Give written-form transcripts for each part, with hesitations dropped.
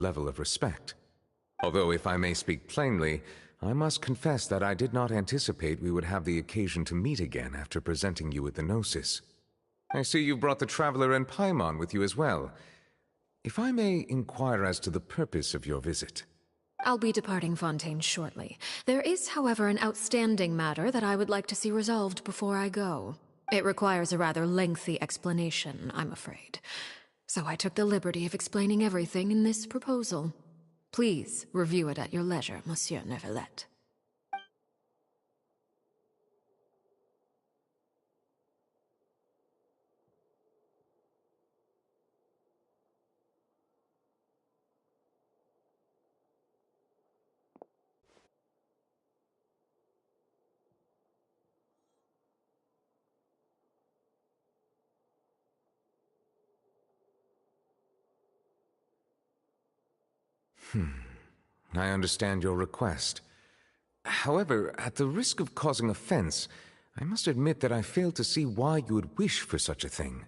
level of respect. Although, if I may speak plainly, I must confess that I did not anticipate we would have the occasion to meet again after presenting you with the Gnosis. I see you brought the Traveler and Paimon with you as well. If I may inquire as to the purpose of your visit. I'll be departing Fontaine shortly. There is, however, an outstanding matter that I would like to see resolved before I go. It requires a rather lengthy explanation, I'm afraid. So I took the liberty of explaining everything in this proposal. Please review it at your leisure, Monsieur Neuvillette. I understand your request. However, at the risk of causing offense, I must admit that I fail to see why you would wish for such a thing.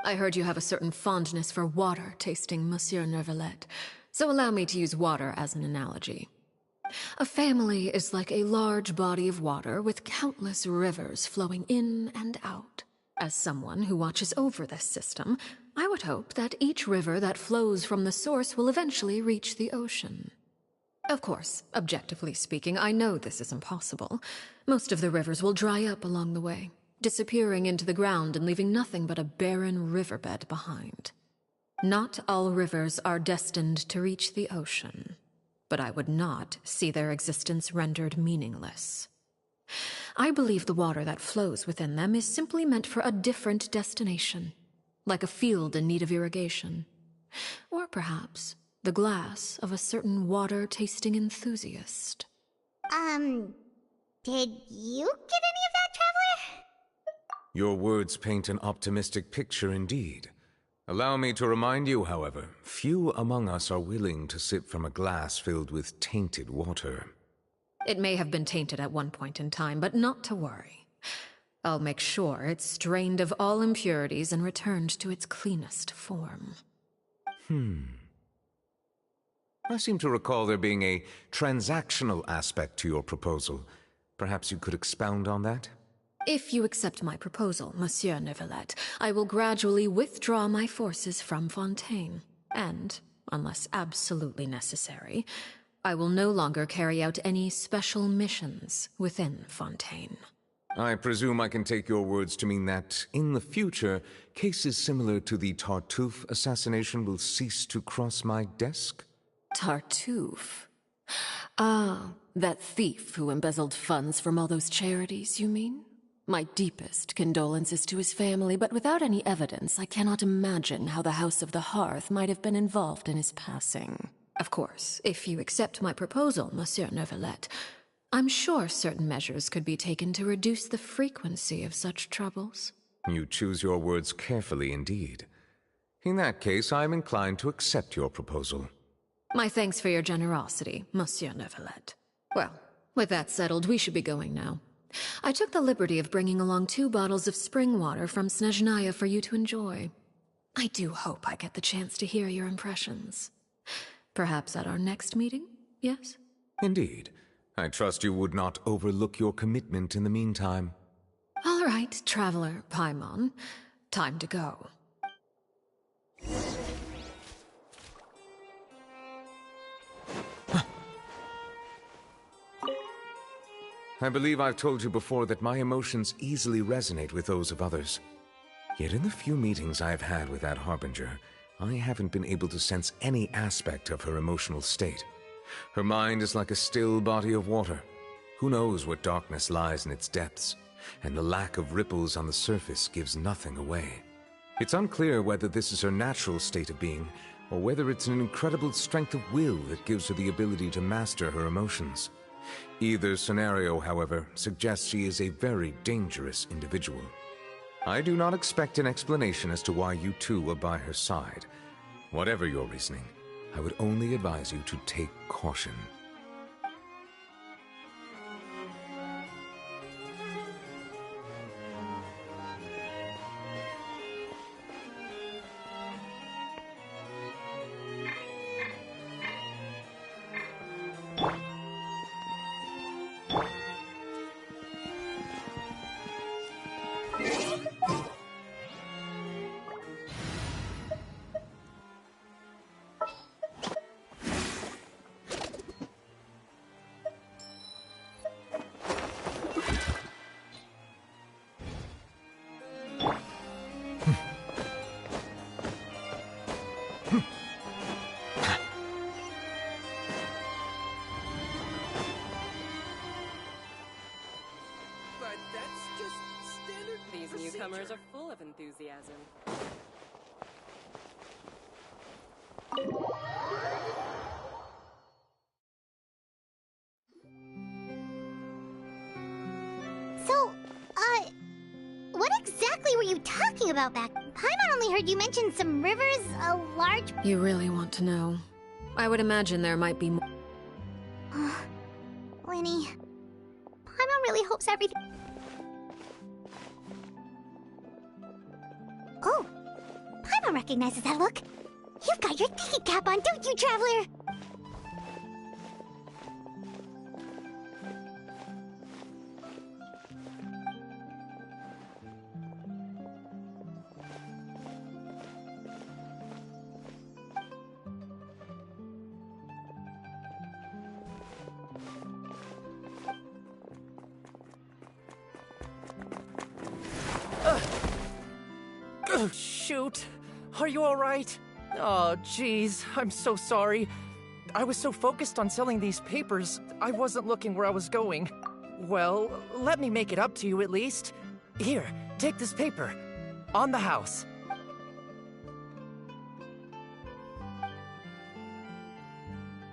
I heard you have a certain fondness for water tasting, Monsieur Neuvillette, so allow me to use water as an analogy. A family is like a large body of water with countless rivers flowing in and out. As someone who watches over this system, I would hope that each river that flows from the source will eventually reach the ocean. Of course, objectively speaking, I know this is impossible. Most of the rivers will dry up along the way, disappearing into the ground and leaving nothing but a barren riverbed behind. Not all rivers are destined to reach the ocean, but I would not see their existence rendered meaningless. I believe the water that flows within them is simply meant for a different destination, like a field in need of irrigation. Or perhaps the glass of a certain water-tasting enthusiast. Did you get any of that, Traveler? Your words paint an optimistic picture indeed. Allow me to remind you, however, few among us are willing to sip from a glass filled with tainted water. It may have been tainted at one point in time, but not to worry. I'll make sure it's strained of all impurities and returned to its cleanest form. I seem to recall there being a transactional aspect to your proposal. Perhaps you could expound on that? If you accept my proposal, Monsieur Neuvillette, I will gradually withdraw my forces from Fontaine, and, unless absolutely necessary, I will no longer carry out any special missions within Fontaine. I presume I can take your words to mean that, in the future, cases similar to the Tartuffe assassination will cease to cross my desk? Tartuffe? Ah, that thief who embezzled funds from all those charities, you mean? My deepest condolences to his family, but without any evidence, I cannot imagine how the House of the Hearth might have been involved in his passing. Of course, if you accept my proposal, Monsieur Neuvillette, I'm sure certain measures could be taken to reduce the frequency of such troubles. You choose your words carefully indeed. In that case, I am inclined to accept your proposal. My thanks for your generosity, Monsieur Neuvillette. Well, with that settled, we should be going now. I took the liberty of bringing along 2 bottles of spring water from Snezhnaya for you to enjoy. I do hope I get the chance to hear your impressions. Perhaps at our next meeting, yes? Indeed. I trust you would not overlook your commitment in the meantime. All right, Traveler Paimon. Time to go. I believe I've told you before that my emotions easily resonate with those of others. Yet in the few meetings I've had with that Harbinger, I haven't been able to sense any aspect of her emotional state. Her mind is like a still body of water. Who knows what darkness lies in its depths, and the lack of ripples on the surface gives nothing away. It's unclear whether this is her natural state of being, or whether it's an incredible strength of will that gives her the ability to master her emotions. Either scenario, however, suggests she is a very dangerous individual. I do not expect an explanation as to why you two are by her side. Whatever your reasoning, I would only advise you to take caution. newcomers are full of enthusiasm. So, what exactly were you talking about back? Paimon only heard you mention some rivers, a large... You really want to know? I would imagine there might be more. Lenny, Paimon really hopes everything... Oh, Paimon recognizes that look. You've got your thinking cap on, don't you, Traveler? Oh, shoot. Are you alright? Oh, jeez. I'm so sorry. I was so focused on selling these papers, I wasn't looking where I was going. Well, let me make it up to you at least. Here, take this paper. On the house.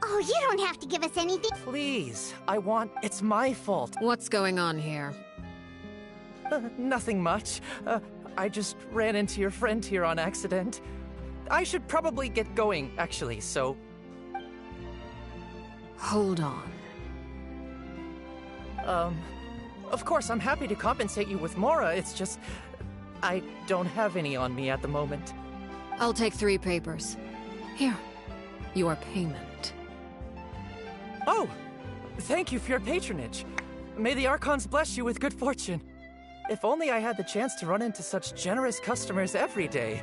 Oh, you don't have to give us anything. Please, it's my fault. What's going on here? Nothing much. I just ran into your friend here on accident. I should probably get going, actually, so... Hold on. Of course, I'm happy to compensate you with Mora, it's just... I don't have any on me at the moment. I'll take 3 papers. Here, your payment. Oh! Thank you for your patronage. May the Archons bless you with good fortune. If only I had the chance to run into such generous customers every day.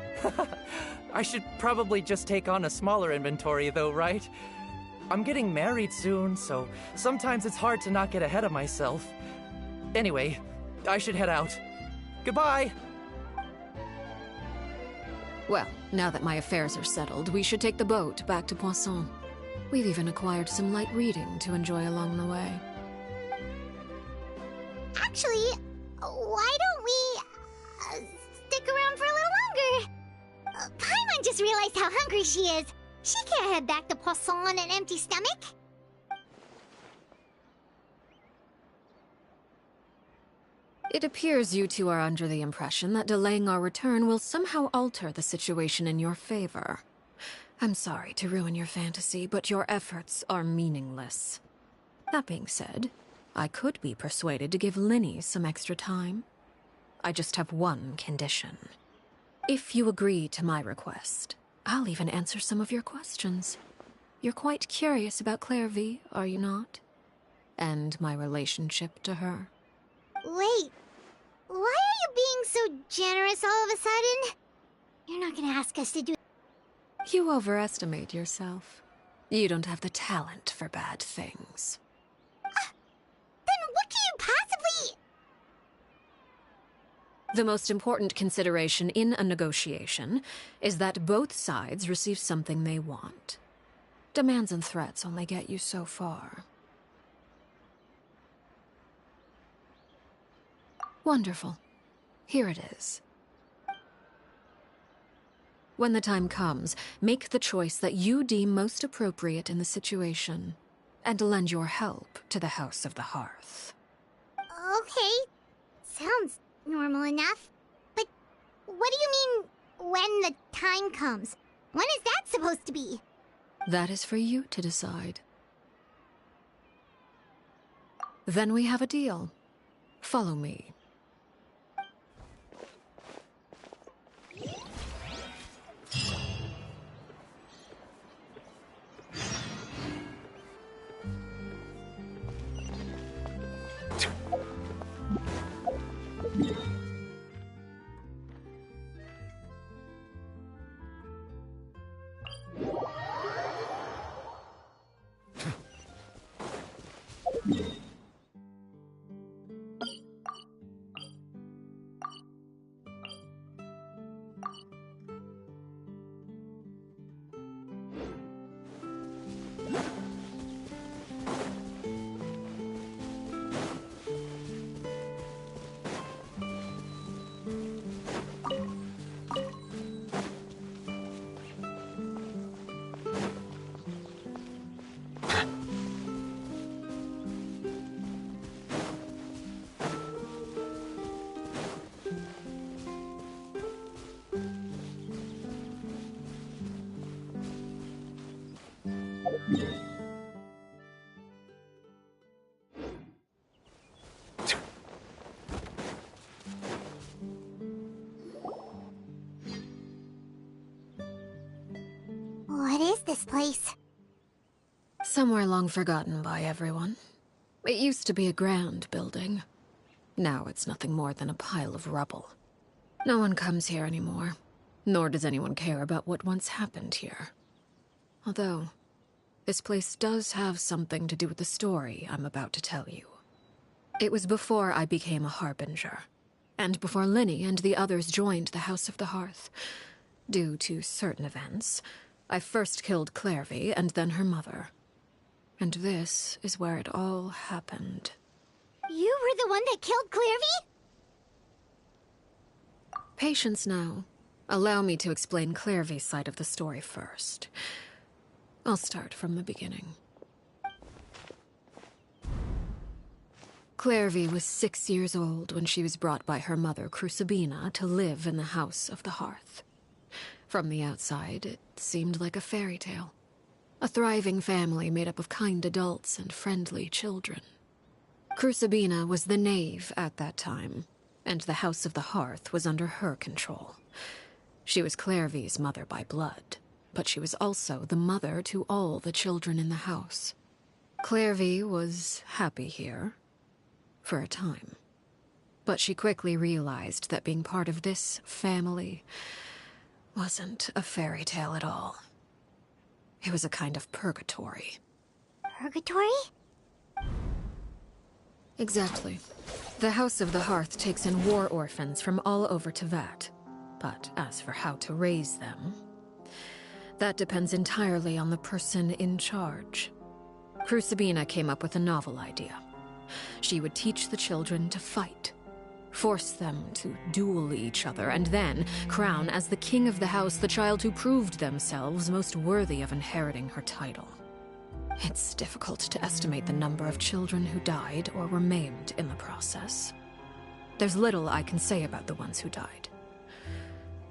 I should probably just take on a smaller inventory though, right? I'm getting married soon, so sometimes it's hard to not get ahead of myself. Anyway, I should head out. Goodbye! Well, now that my affairs are settled, we should take the boat back to Poisson. We've even acquired some light reading to enjoy along the way. Actually, why don't we stick around for a little longer? Paimon just realized how hungry she is. She can't head back to Poisson on an empty stomach. It appears you two are under the impression that delaying our return will somehow alter the situation in your favor. I'm sorry to ruin your fantasy, but your efforts are meaningless. That being said, I could be persuaded to give Linny some extra time. I just have one condition. If you agree to my request, I'll even answer some of your questions. You're quite curious about Clairvy, are you not? And my relationship to her. Wait, why are you being so generous all of a sudden? You're not gonna ask us to do... You overestimate yourself. You don't have the talent for bad things. Then what can you possibly... The most important consideration in a negotiation is that both sides receive something they want. Demands and threats only get you so far. Wonderful. Here it is. When the time comes, make the choice that you deem most appropriate in the situation, and lend your help to the House of the Hearth. Okay, sounds normal enough. But what do you mean, when the time comes? When is that supposed to be? That is for you to decide. Then we have a deal. Follow me. What is this place? Somewhere long forgotten by everyone. It used to be a grand building. Now it's nothing more than a pile of rubble. No one comes here anymore, nor does anyone care about what once happened here. Although, this place does have something to do with the story I'm about to tell you. It was before I became a Harbinger, and before Linny and the others joined the House of the Hearth. Due to certain events, I first killed Clairvy and then her mother. And this is where it all happened. You were the one that killed Clairvy? Patience now. Allow me to explain Clairvy's side of the story first. I'll start from the beginning. Clairvy was 6 years old when she was brought by her mother, Crucibina, to live in the House of the Hearth. From the outside, it seemed like a fairy tale. A thriving family made up of kind adults and friendly children. Crucibina was the knave at that time, and the House of the Hearth was under her control. She was Clairvy's mother by blood, but she was also the mother to all the children in the house. Clairvy was happy here, for a time. But she quickly realized that being part of this family wasn't a fairy tale at all. It was a kind of purgatory. Purgatory? Exactly. The House of the Hearth takes in war orphans from all over Tevat. But as for how to raise them, that depends entirely on the person in charge. Crucibina came up with a novel idea. She would teach the children to fight, force them to duel each other, and then crown as the king of the house the child who proved themselves most worthy of inheriting her title. It's difficult to estimate the number of children who died or were maimed in the process. There's little I can say about the ones who died.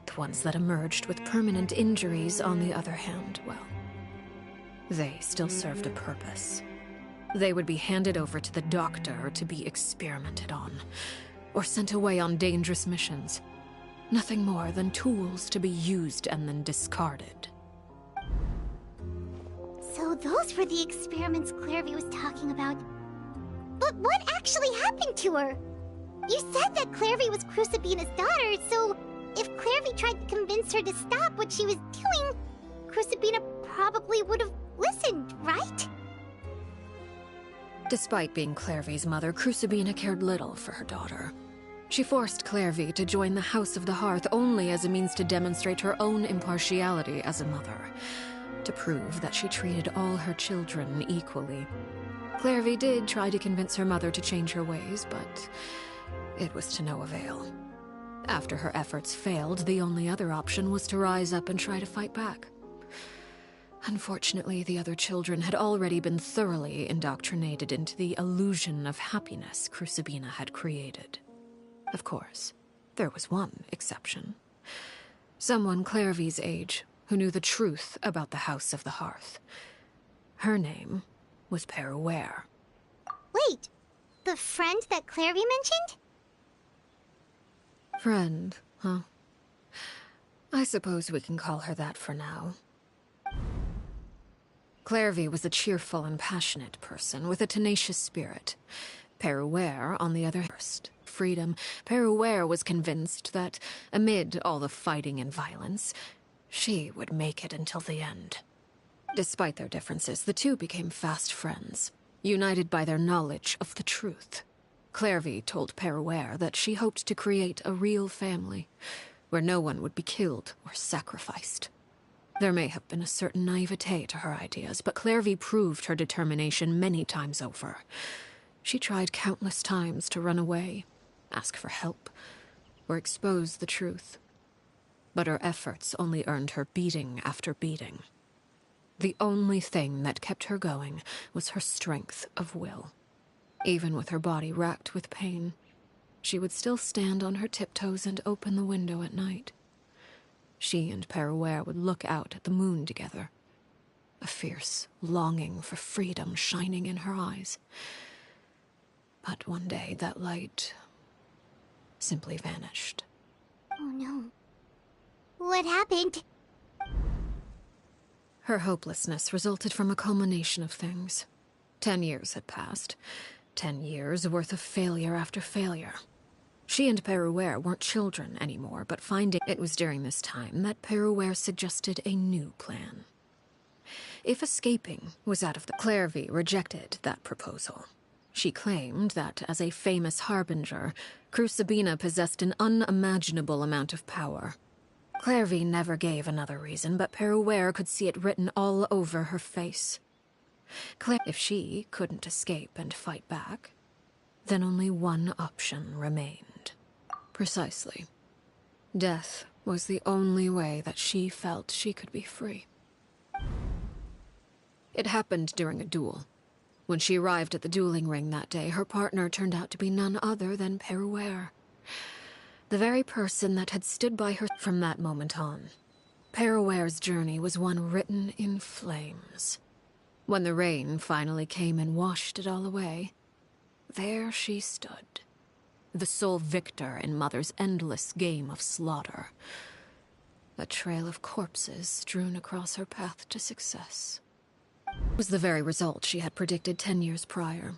The ones that emerged with permanent injuries, on the other hand, well, they still served a purpose. They would be handed over to the doctor to be experimented on, or sent away on dangerous missions. Nothing more than tools to be used and then discarded. So those were the experiments Clairvy was talking about. But what actually happened to her? You said that Clairvy was Crucibina's daughter, so if Clairvy tried to convince her to stop what she was doing, Crucibina probably would have listened, right? Despite being Clairvy's mother, Crucibina cared little for her daughter. She forced Clairvy to join the House of the Hearth only as a means to demonstrate her own impartiality as a mother, to prove that she treated all her children equally. Clairvy did try to convince her mother to change her ways, but it was to no avail. After her efforts failed, the only other option was to rise up and try to fight back. Unfortunately, the other children had already been thoroughly indoctrinated into the illusion of happiness Crucibina had created. Of course, there was one exception. Someone Clairvy's age who knew the truth about the House of the Hearth. Her name was Peruere. Wait, the friend that Clairvy mentioned? Friend, huh? I suppose we can call her that for now. Clairvy was a cheerful and passionate person with a tenacious spirit. Peruere, on the other hand, freedom. Peruere was convinced that, amid all the fighting and violence, she would make it until the end. Despite their differences, the two became fast friends, united by their knowledge of the truth. Clairvy told Peruere that she hoped to create a real family, where no one would be killed or sacrificed. There may have been a certain naivete to her ideas, but Clairvy proved her determination many times over. She tried countless times to run away, ask for help, or expose the truth. But her efforts only earned her beating after beating. The only thing that kept her going was her strength of will. Even with her body racked with pain, she would still stand on her tiptoes and open the window at night. She and Peruere would look out at the moon together, a fierce longing for freedom shining in her eyes. But one day that light simply vanished. Oh no. What happened? Her hopelessness resulted from a culmination of things. 10 years had passed. 10 years worth of failure after failure. She and Perouer weren't children anymore, but finding it was during this time that Perouer suggested a new plan. If escaping was out of the... Clairvy rejected that proposal. She claimed that, as a famous harbinger, Crucibina possessed an unimaginable amount of power. Clairvy never gave another reason, but Perouer could see it written all over her face. If she couldn't escape and fight back, then only one option remained. Precisely. Death was the only way that she felt she could be free. It happened during a duel. When she arrived at the dueling ring that day, her partner turned out to be none other than Perouer. The very person that had stood by her from that moment on. Perouer's journey was one written in flames. When the rain finally came and washed it all away, there she stood, the sole victor in Mother's endless game of slaughter. A trail of corpses strewn across her path to success. It was the very result she had predicted 10 years prior.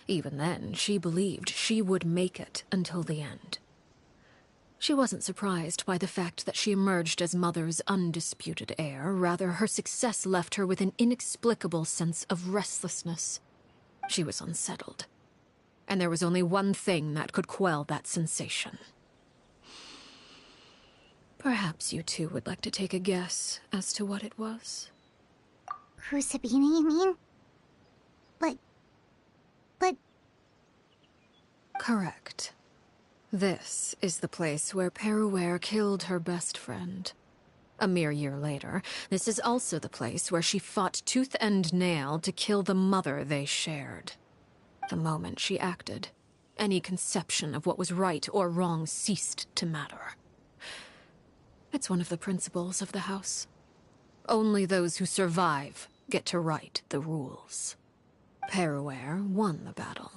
Even then, she believed she would make it until the end. She wasn't surprised by the fact that she emerged as Mother's undisputed heir. Rather, her success left her with an inexplicable sense of restlessness. She was unsettled. And there was only one thing that could quell that sensation. Perhaps you two would like to take a guess as to what it was? Crucibina, you mean? But... Correct. This is the place where Perouer killed her best friend. A mere year later, this is also the place where she fought tooth and nail to kill the mother they shared. The moment she acted, any conception of what was right or wrong ceased to matter. It's one of the principles of the house. Only those who survive get to write the rules. Perouer won the battle,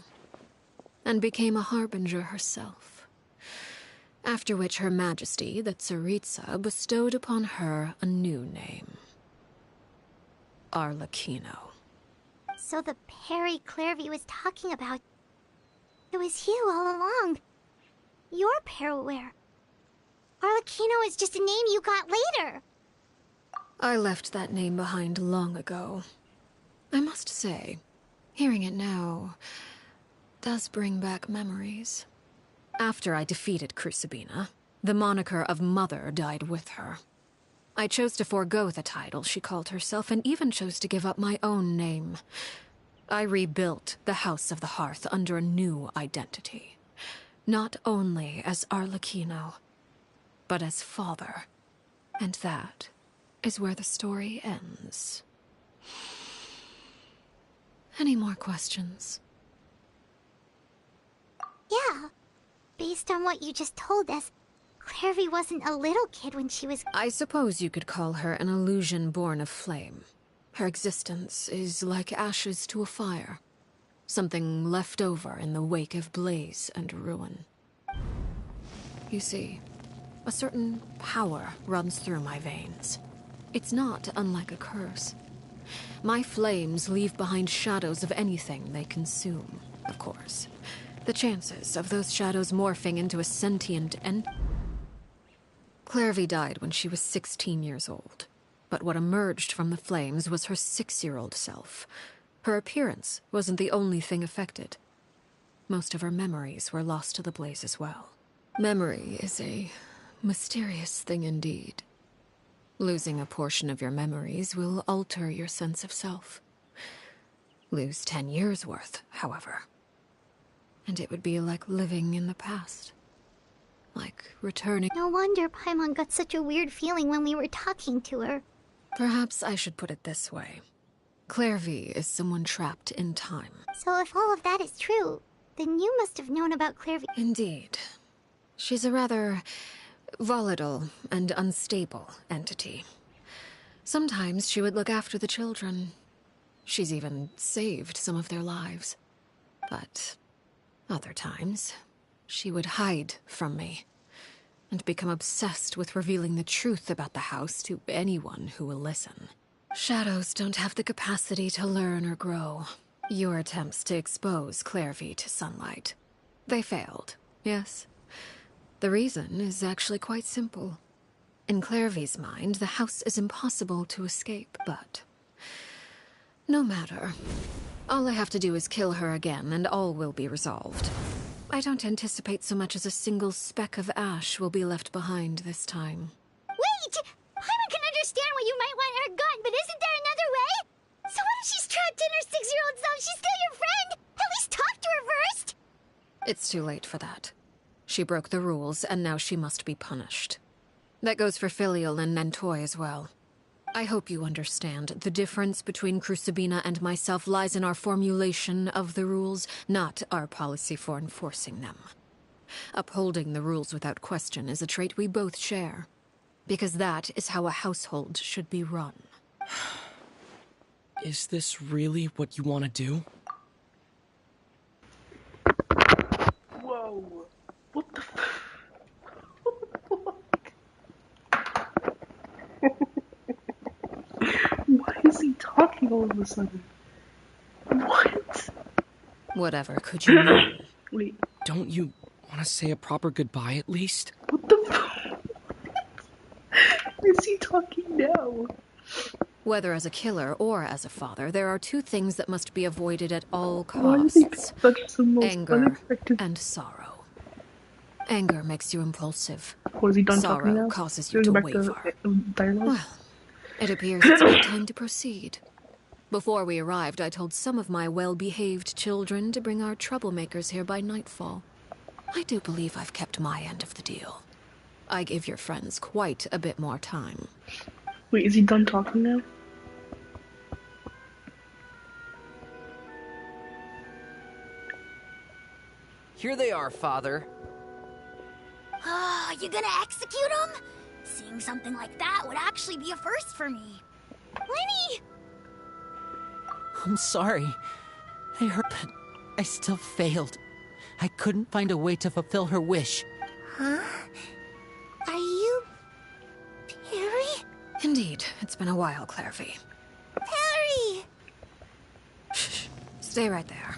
and became a harbinger herself. After which Her Majesty, the Tsaritsa, bestowed upon her a new name. Arlecchino. So the Perry Clairvy was talking about... It was you all along. You're Perouer. Arlecchino is just a name you got later. I left that name behind long ago. I must say, hearing it now does bring back memories. After I defeated Crucibina, the moniker of Mother died with her. I chose to forego the title she called herself, and even chose to give up my own name. I rebuilt the House of the Hearth under a new identity. Not only as Arlecchino, but as father. And that is where the story ends. Any more questions? Yeah. Based on what you just told us, Clairvy wasn't a little kid when she was... I suppose you could call her an illusion born of flame. Her existence is like ashes to a fire. Something left over in the wake of blaze and ruin. You see, a certain power runs through my veins. It's not unlike a curse. My flames leave behind shadows of anything they consume, of course. The chances of those shadows morphing into a sentient Clairvy died when she was 16 years old. But what emerged from the flames was her 6-year-old self. Her appearance wasn't the only thing affected. Most of her memories were lost to the blaze as well. Memory is a mysterious thing indeed. Losing a portion of your memories will alter your sense of self. Lose 10 years' worth, however, and it would be like living in the past. Like returning... No wonder Paimon got such a weird feeling when we were talking to her. Perhaps I should put it this way. Clairvy is someone trapped in time. So if all of that is true, then you must have known about Clairvy. Indeed. She's a rather volatile and unstable entity. Sometimes she would look after the children. She's even saved some of their lives. But other times, she would hide from me and become obsessed with revealing the truth about the house to anyone who will listen. Shadows don't have the capacity to learn or grow. Your attempts to expose Clairvy to sunlight. They failed, yes. The reason is actually quite simple. In Clairvy's mind, the house is impossible to escape, but... no matter. All I have to do is kill her again, and all will be resolved. I don't anticipate so much as a single speck of ash will be left behind this time. Wait! Paimon can understand why you might want her gone, but isn't there another way? So what if she's trapped in her 6-year-old self? She's still your friend! At least talk to her first! It's too late for that. She broke the rules, and now she must be punished. That goes for Filial and Nantoy as well. I hope you understand. The difference between Crucibina and myself lies in our formulation of the rules, not our policy for enforcing them. Upholding the rules without question is a trait we both share, because that is how a household should be run. Is this really what you want to do? Whoa. What the Why is he talking all of a sudden? What? Whatever could you mean? Wait, Don't you want to say a proper goodbye at least? what the Why is he talking now? Whether as a killer or as a father, there are two things that must be avoided at all Why is he costs. such the most Anger unexpected? and sorrow. Anger makes you impulsive. Or is he done Sorrow talking now? causes you Should we to go back waver. to dialogue? Well, it appears it's about time to proceed. Before we arrived, I told some of my well-behaved children to bring our troublemakers here by nightfall. I do believe I've kept my end of the deal. I gave your friends quite a bit more time. Wait, is he done talking now? Here they are, Father. You gonna execute him? Seeing something like that would actually be a first for me. Lenny! I'm sorry. I heard, but I still failed. I couldn't find a way to fulfill her wish. Huh? Are you... Perry? Indeed, it's been a while, Clairvy. Perry! Shh. Stay right there.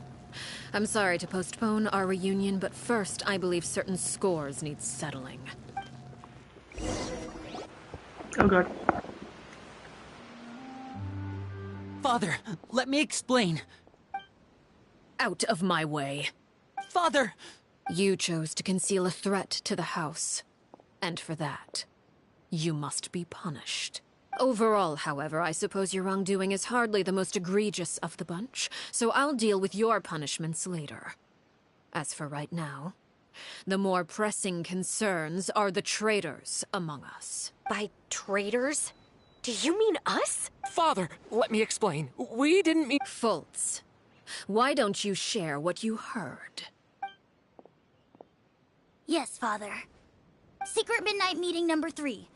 I'm sorry to postpone our reunion, but first I believe certain scores need settling. Oh god. Father, let me explain. Out of my way. Father! You chose to conceal a threat to the house. And for that, you must be punished. Overall, however, I suppose your wrongdoing is hardly the most egregious of the bunch, so I'll deal with your punishments later. As for right now, the more pressing concerns are the traitors among us. By traitors? Do you mean us? Father, let me explain. We didn't mean... Fultz, why don't you share what you heard? Yes, Father. Secret Midnight Meeting number 3.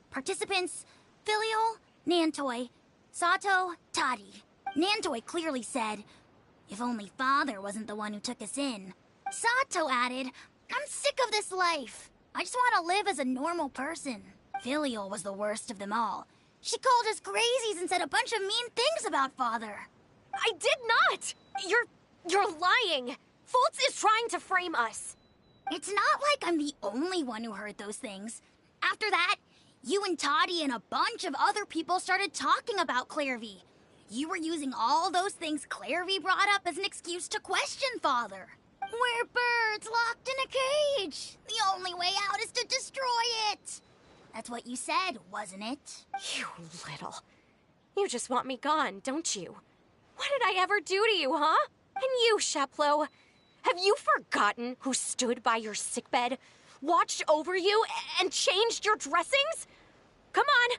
Participants, Filial, Nantoy, Sato, Toddy. Nantoy clearly said, if only Father wasn't the one who took us in. Sato added, I'm sick of this life. I just want to live as a normal person. Filial was the worst of them all. She called us crazies and said a bunch of mean things about Father. I did not! You're lying! Fultz is trying to frame us. It's not like I'm the only one who heard those things. After that, you and Toddy and a bunch of other people started talking about Clairvy. You were using all those things Clairvy brought up as an excuse to question Father. We're birds locked in a cage. The only way out is to destroy it. That's what you said, wasn't it? You little. You just want me gone, don't you? What did I ever do to you, huh? And you, Sheplo, have you forgotten who stood by your sickbed, watched over you, and changed your dressings? Come on,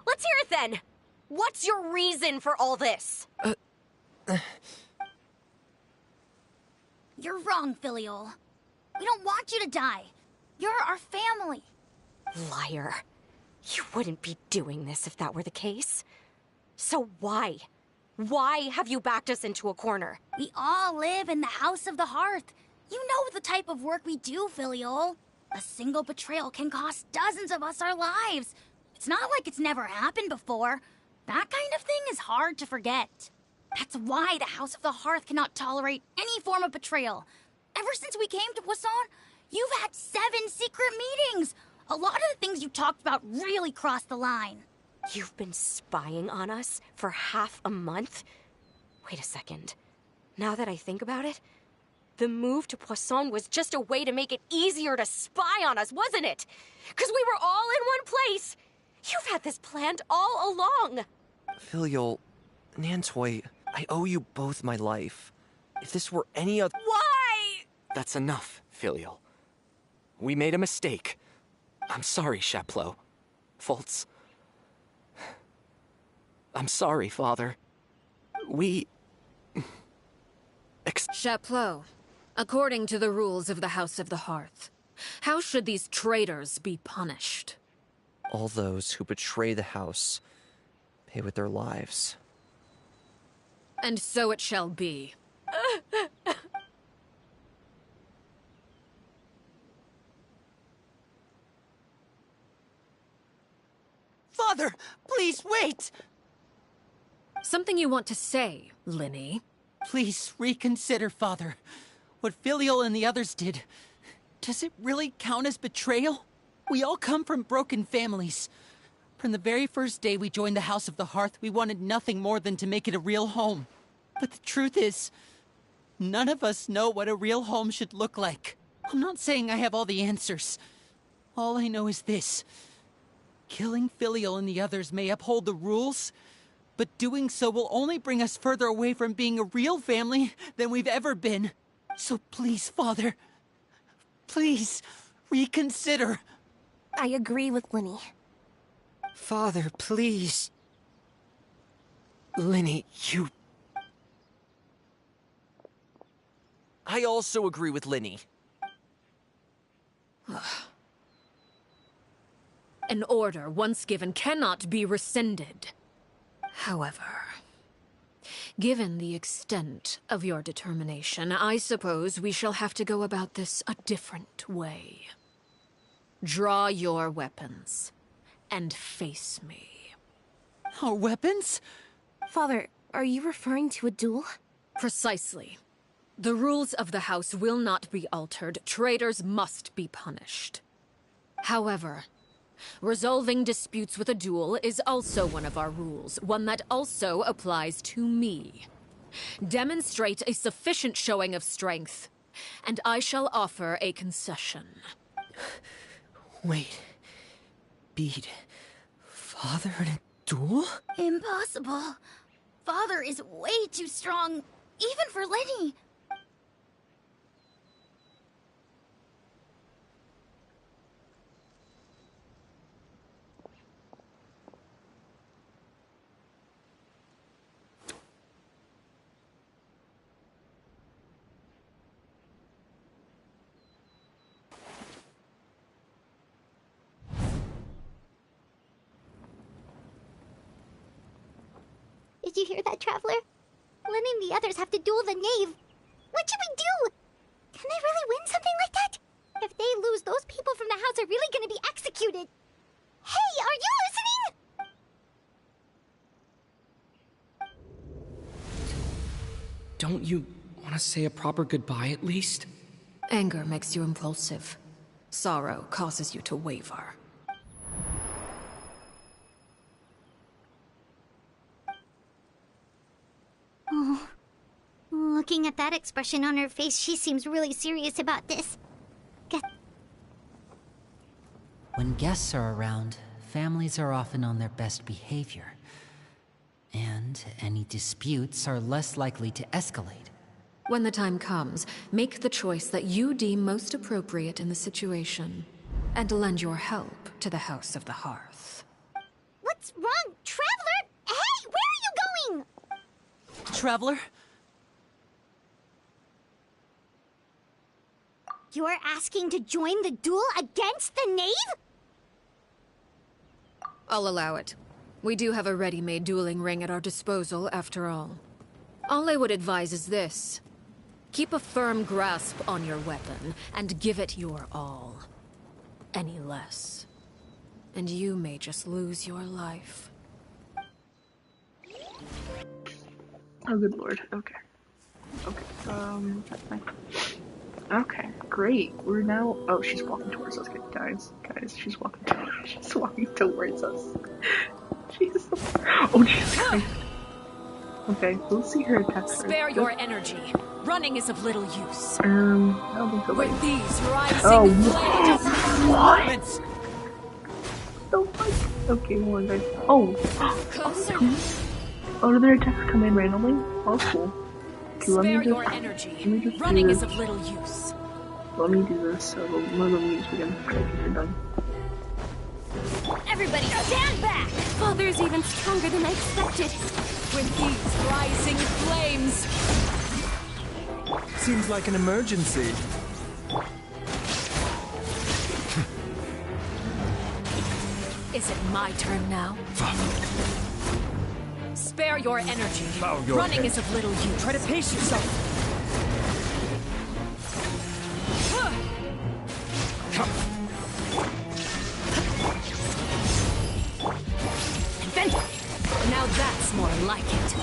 let's hear it then. What's your reason for all this? You're wrong, Filial. We don't want you to die. You're our family. Liar. You wouldn't be doing this if that were the case. So why? Why have you backed us into a corner? We all live in the House of the Hearth. You know the type of work we do, Filiol. A single betrayal can cost dozens of us our lives. It's not like it's never happened before. That kind of thing is hard to forget. That's why the House of the Hearth cannot tolerate any form of betrayal. Ever since we came to Poisson, you've had 7 secret meetings. A lot of the things you talked about really crossed the line. You've been spying on us for half a month? Wait a second. Now that I think about it, the move to Poisson was just a way to make it easier to spy on us, wasn't it? Because we were all in one place. You've had this planned all along. Filial, Nantoy, I owe you both my life. If this were any other— Why? That's enough, Filial. We made a mistake. I'm sorry, Chaplot. Fultz. I'm sorry, Father. We— Chaplot, according to the rules of the House of the Hearth, how should these traitors be punished? All those who betray the house pay with their lives. And so it shall be. Father, please wait! Something you want to say, Linny? Please reconsider, Father. What Filial and the others did, does it really count as betrayal? We all come from broken families. From the very first day we joined the House of the Hearth, we wanted nothing more than to make it a real home. But the truth is, none of us know what a real home should look like. I'm not saying I have all the answers. All I know is this. Killing Filial and the others may uphold the rules, but doing so will only bring us further away from being a real family than we've ever been. So please, Father, please, reconsider. I agree with Linny. Father, please. Linny, you— I also agree with Linny. An order once given cannot be rescinded. However, given the extent of your determination, I suppose we shall have to go about this a different way. Draw your weapons and face me. Our weapons? Father, are you referring to a duel? Precisely. The rules of the house will not be altered. Traitors must be punished. However, resolving disputes with a duel is also one of our rules, one that also applies to me. Demonstrate a sufficient showing of strength, and I shall offer a concession. Wait. Beat Father in a duel? Impossible. Father is way too strong, even for Linny. Did you hear that, Traveler? Lenny and the others have to duel the knave. What should we do? Can they really win something like that? If they lose, those people from the house are really gonna be executed. Hey, are you listening? Don't you want to say a proper goodbye at least? Anger makes you impulsive. Sorrow causes you to waver. Oh, looking at that expression on her face, she seems really serious about this. When guests are around, families are often on their best behavior. And any disputes are less likely to escalate. When the time comes, make the choice that you deem most appropriate in the situation, and lend your help to the House of the Hearth. What's wrong, Traveler? Hey, where are you going? Traveler? You're asking to join the duel against the knave? I'll allow it. We do have a ready-made dueling ring at our disposal, after all. All I would advise is this. Keep a firm grasp on your weapon, and give it your all. Any less, and you may just lose your life. Oh, good lord. Okay. Okay. That's fine. Okay, great. We're now. Oh, she's walking towards us, guys. Guys, she's walking. She's walking towards us. Jesus. Oh, Jesus Christ. Okay, we'll see her attack first. Spare your energy. Running is of little use. I don't think so. With these rising What? The fuck? Okay, hold on, guys. Oh. Oh, do their attacks come in randomly? Oh, cool. Okay, Spare your energy. Running is of little use. Let me do this, so let me use again. Okay, you're done. Everybody stand back! Father's even stronger than I expected. With these rising flames. Seems like an emergency. Is it my turn now? Spare your energy. Running is of little use. Try to pace yourself. Now that's more like it.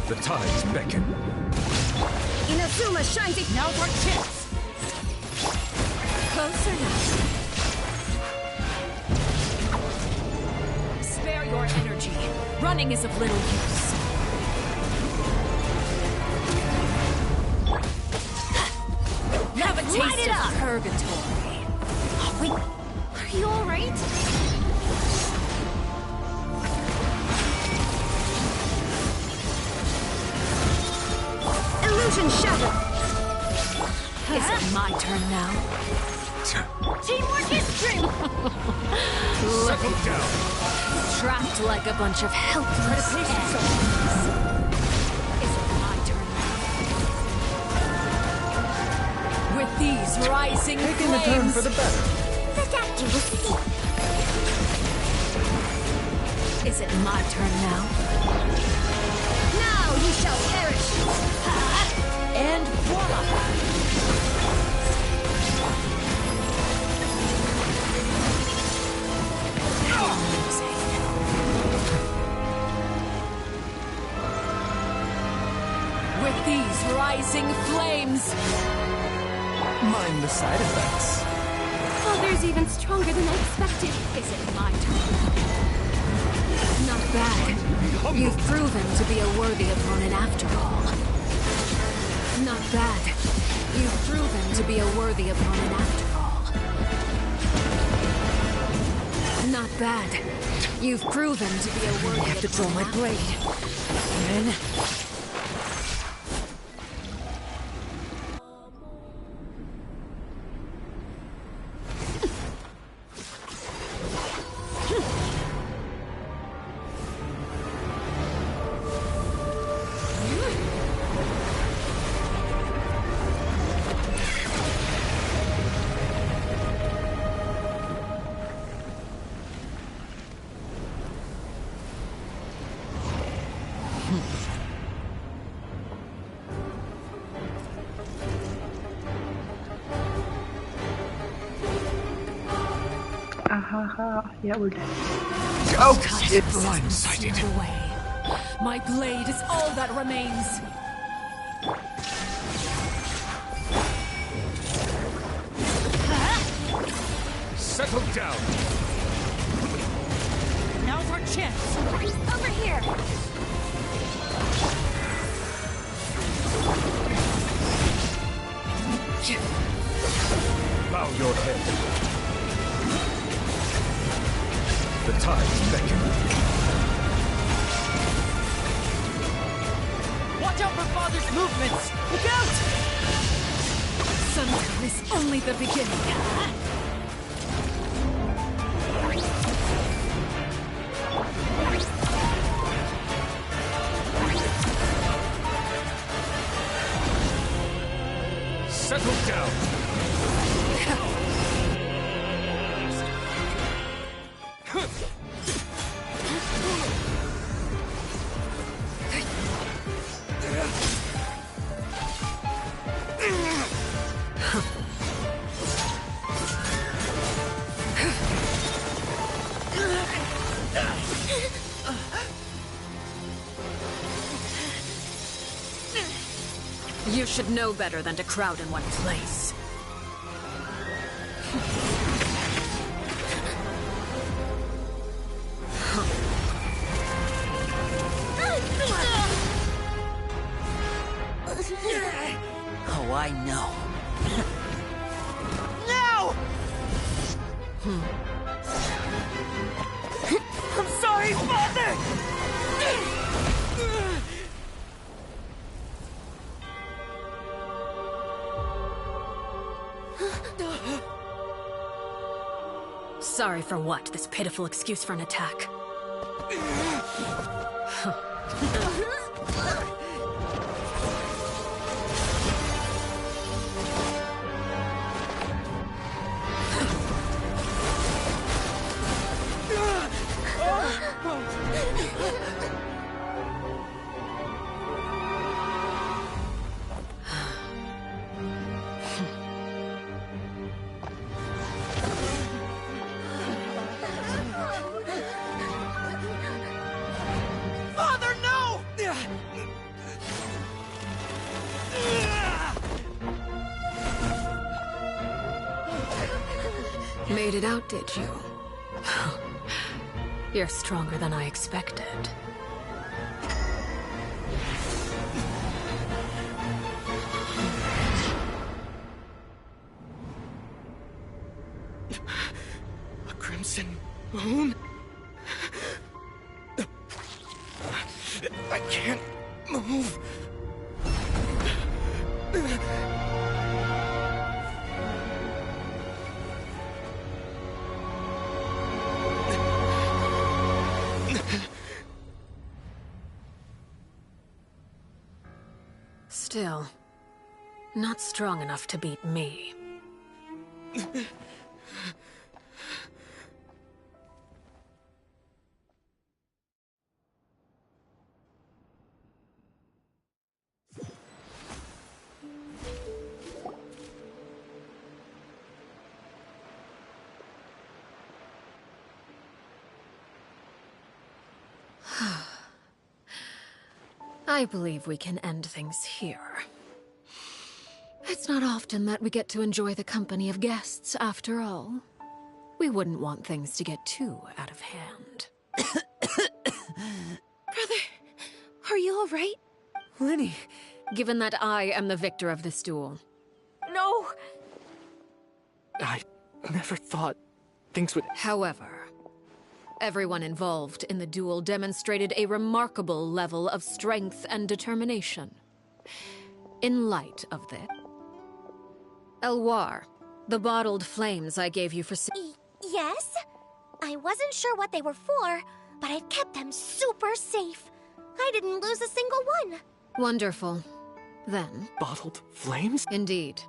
The tides beckon. Inazuma shines it. Now's our chance. Closer now. Spare your energy. Running is of little use. Have a taste of purgatory. Wait, are you alright? Illusion shattered. Is it my turn now? Teamwork is strength. Settle down. Trapped like a bunch of helpless ants. Is it my turn now? With these rising Taking the turn for the better. The doctor will see. Is it my turn now? Now you shall perish! And voila! With these rising flames! Mind the side effects. Father's even stronger than I expected. Is it my turn? Not bad. You've proven to be a worthy opponent after all. Not bad. You've proven to be a worthy opponent after all. Not bad. You've proven to be a worthy opponent. I have to draw my blade. Then... Yeah, we're dead. Oh, shit! Blindsided. Away. My blade is all that remains. Settle down. Now's our chance. Over here. Bow your head. The tides beckon. Watch out for Father's movements! Look out! Sundown is only the beginning. Settle down. You should know better than to crowd in one place. Oh, I know. No! I'm sorry, Father! Sorry for what? This pitiful excuse for an attack. Father, no! Made it out, did you? You're stronger than I expected. A crimson moon? I can't move. Still, not strong enough to beat me. I believe we can end things here. It's not often that we get to enjoy the company of guests, after all. We wouldn't want things to get too out of hand. Brother, are you alright? Lenny. Given that I am the victor of this duel. No! I never thought things would... However, everyone involved in the duel demonstrated a remarkable level of strength and determination. In light of this, Elwar, the bottled flames I gave you for... Yes? I wasn't sure what they were for, but I've kept them super safe. I didn't lose a single one. Wonderful. Then... Bottled flames? Indeed.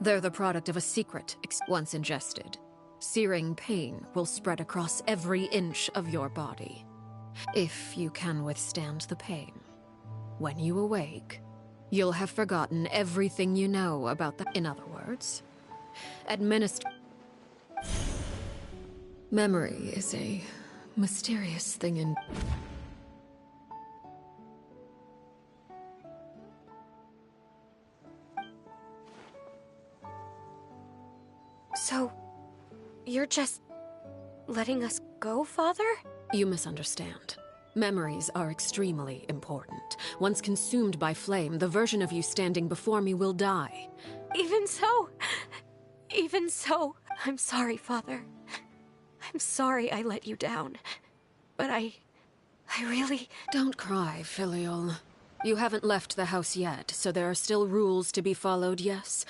They're the product of a secret once ingested. Searing pain will spread across every inch of your body. If you can withstand the pain. When you awake, you'll have forgotten everything you know about the... In other words, Memory is a mysterious thing in... So, you're just letting us go, Father? You misunderstand. Memories are extremely important. Once consumed by flame, the version of you standing before me will die. Even so, I'm sorry, Father. I'm sorry I let you down. But I really... Don't cry, Filial. You haven't left the house yet, so there are still rules to be followed, yes?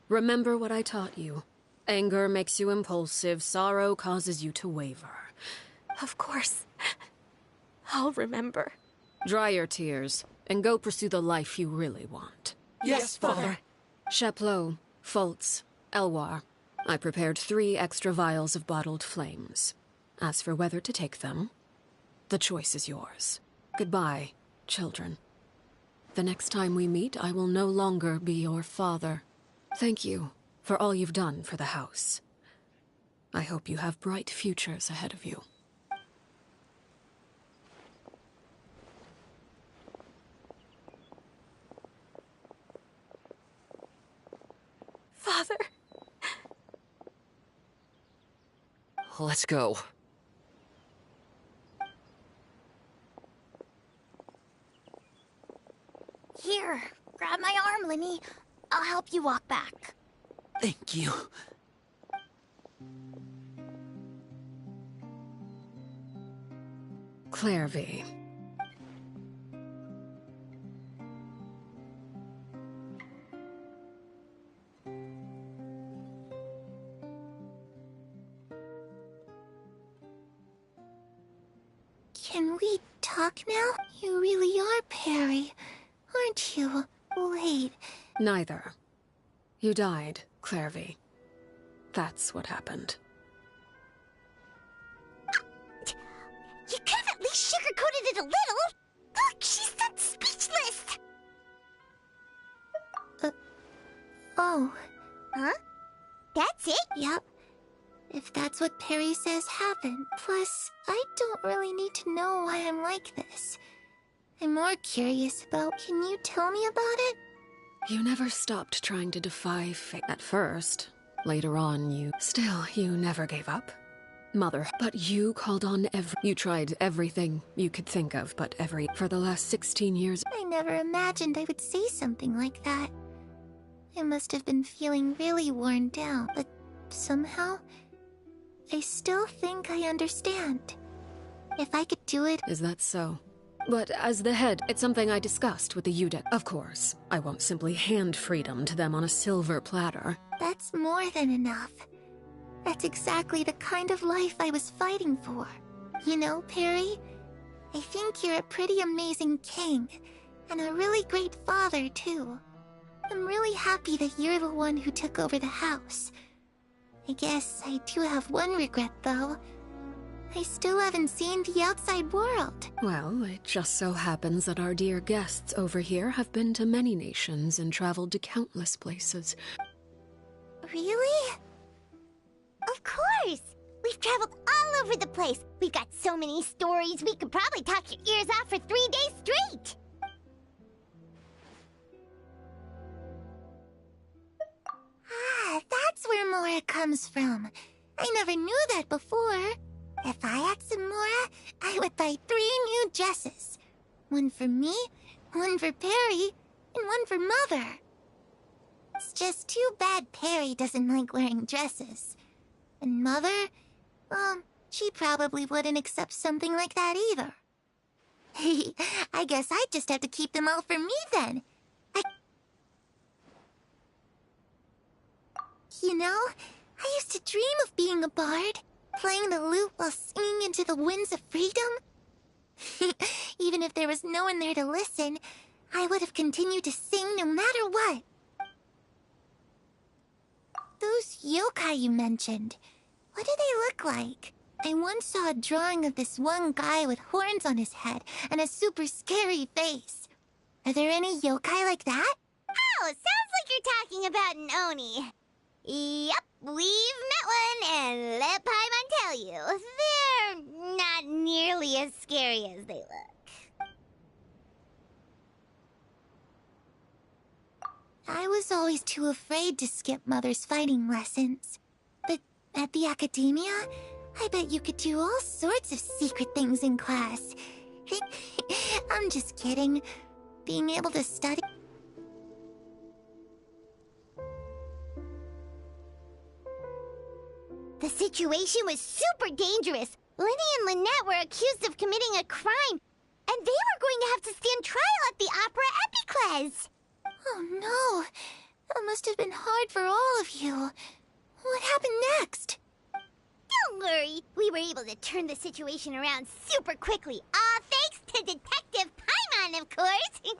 Remember what I taught you. Anger makes you impulsive, sorrow causes you to waver. Of course. I'll remember. Dry your tears, and go pursue the life you really want. Yes, Father. Chaplot, Fultz, Elwar, I prepared 3 extra vials of bottled flames. As for whether to take them, the choice is yours. Goodbye, children. The next time we meet, I will no longer be your father. Thank you for all you've done for the house. I hope you have bright futures ahead of you. Father. Let's go. Here, grab my arm, Linny. I'll help you walk back. Thank you. Clairvy. Can we talk now? You really are Perry, aren't you? Wait. Neither. You died, Clairvy. That's what happened. You could have at least sugarcoated it a little. Look, she's that speechless. Oh. Huh? That's it? Yep. If that's what Perry says happened. Plus, I don't really need to know why I'm like this. I'm more curious about, can you tell me about it? You never stopped trying to defy fate. At first. Later on, you never gave up. Mother. But you called on you tried everything you could think of, but for the last 16 years. I never imagined I would say something like that. I must have been feeling really worn down, but somehow, I still think I understand. If I could do it... Is that so? But as the head, it's something I discussed with the Udic. Of course, I won't simply hand freedom to them on a silver platter. That's more than enough. That's exactly the kind of life I was fighting for. You know, Perry, I think you're a pretty amazing king, and a really great father, too. I'm really happy that you're the one who took over the house. I guess I do have one regret, though. I still haven't seen the outside world. Well, it just so happens that our dear guests over here have been to many nations and traveled to countless places. Really? Of course! We've traveled all over the place. We've got so many stories, we could probably talk your ears off for 3 days straight. Ah, that's where Mora comes from. I never knew that before. If I had some Mora, I would buy 3 new dresses. One for me, one for Perry, and one for Mother. It's just too bad Perry doesn't like wearing dresses. And Mother, well, she probably wouldn't accept something like that either. I guess I just have to keep them all for me then. You know, I used to dream of being a bard, playing the lute while singing into the winds of freedom. Even if there was no one there to listen, I would have continued to sing no matter what. Those yokai you mentioned, what do they look like? I once saw a drawing of this one guy with horns on his head and a super scary face. Are there any yokai like that? Oh, sounds like you're talking about an Oni. Yep, we've met one, and let Paimon tell you, they're not nearly as scary as they look. I was always too afraid to skip Mother's fighting lessons. But at the academia, I bet you could do all sorts of secret things in class. I'm just kidding. Being able to study... The situation was super dangerous. Lenny and Lynette were accused of committing a crime, and they were going to have to stand trial at the Opera Epicles. Oh no, that must have been hard for all of you. What happened next? Don't worry, we were able to turn the situation around super quickly, all thanks to Detective Paimon, of course.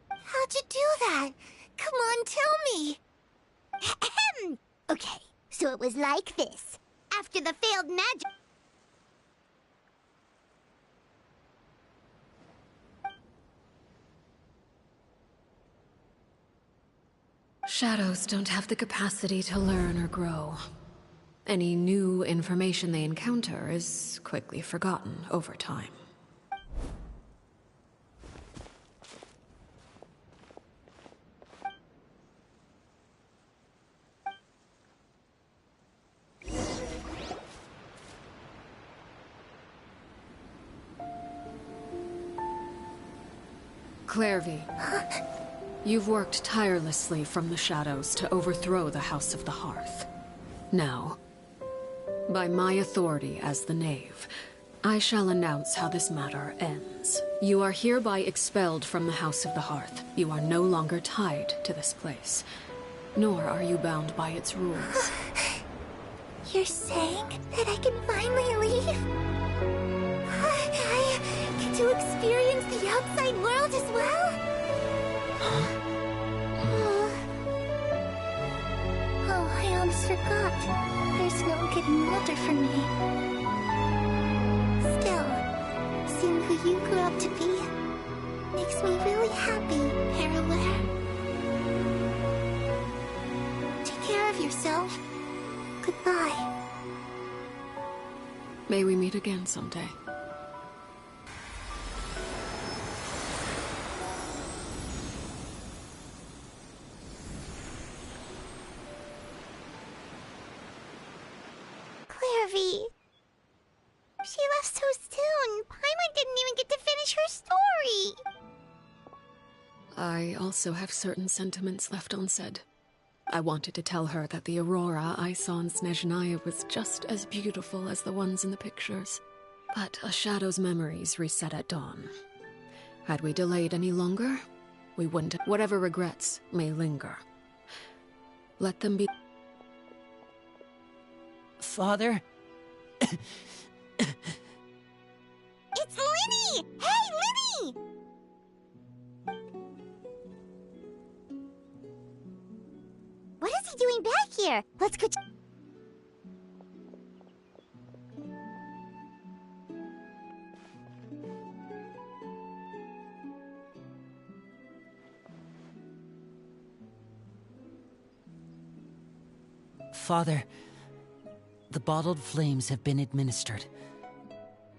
How'd you do that? Come on, tell me. Okay, so it was like this. After the failed magic... Shadows don't have the capacity to learn or grow. Any new information they encounter is quickly forgotten over time. . Clairvy, you've worked tirelessly from the shadows to overthrow the House of the Hearth. Now, by my authority as the Knave, I shall announce how this matter ends. You are hereby expelled from the House of the Hearth. You are no longer tied to this place, nor are you bound by its rules. You're saying that I can finally leave? I get to experience the outside world as well? Oh, I almost forgot. There's no getting older for me. Still, seeing who you grew up to be makes me really happy, Parallel. Take care of yourself. Goodbye. May we meet again someday. Clairvy. She left so soon. Paimon didn't even get to finish her story. I also have certain sentiments left unsaid. I wanted to tell her that the aurora I saw in Snezhnaya was just as beautiful as the ones in the pictures. But a shadow's memories reset at dawn. Had we delayed any longer, we wouldn't. Whatever regrets may linger, let them be. Father? It's Linny! Hey, Linny! What is he doing back here? Let's go. Father, the bottled flames have been administered.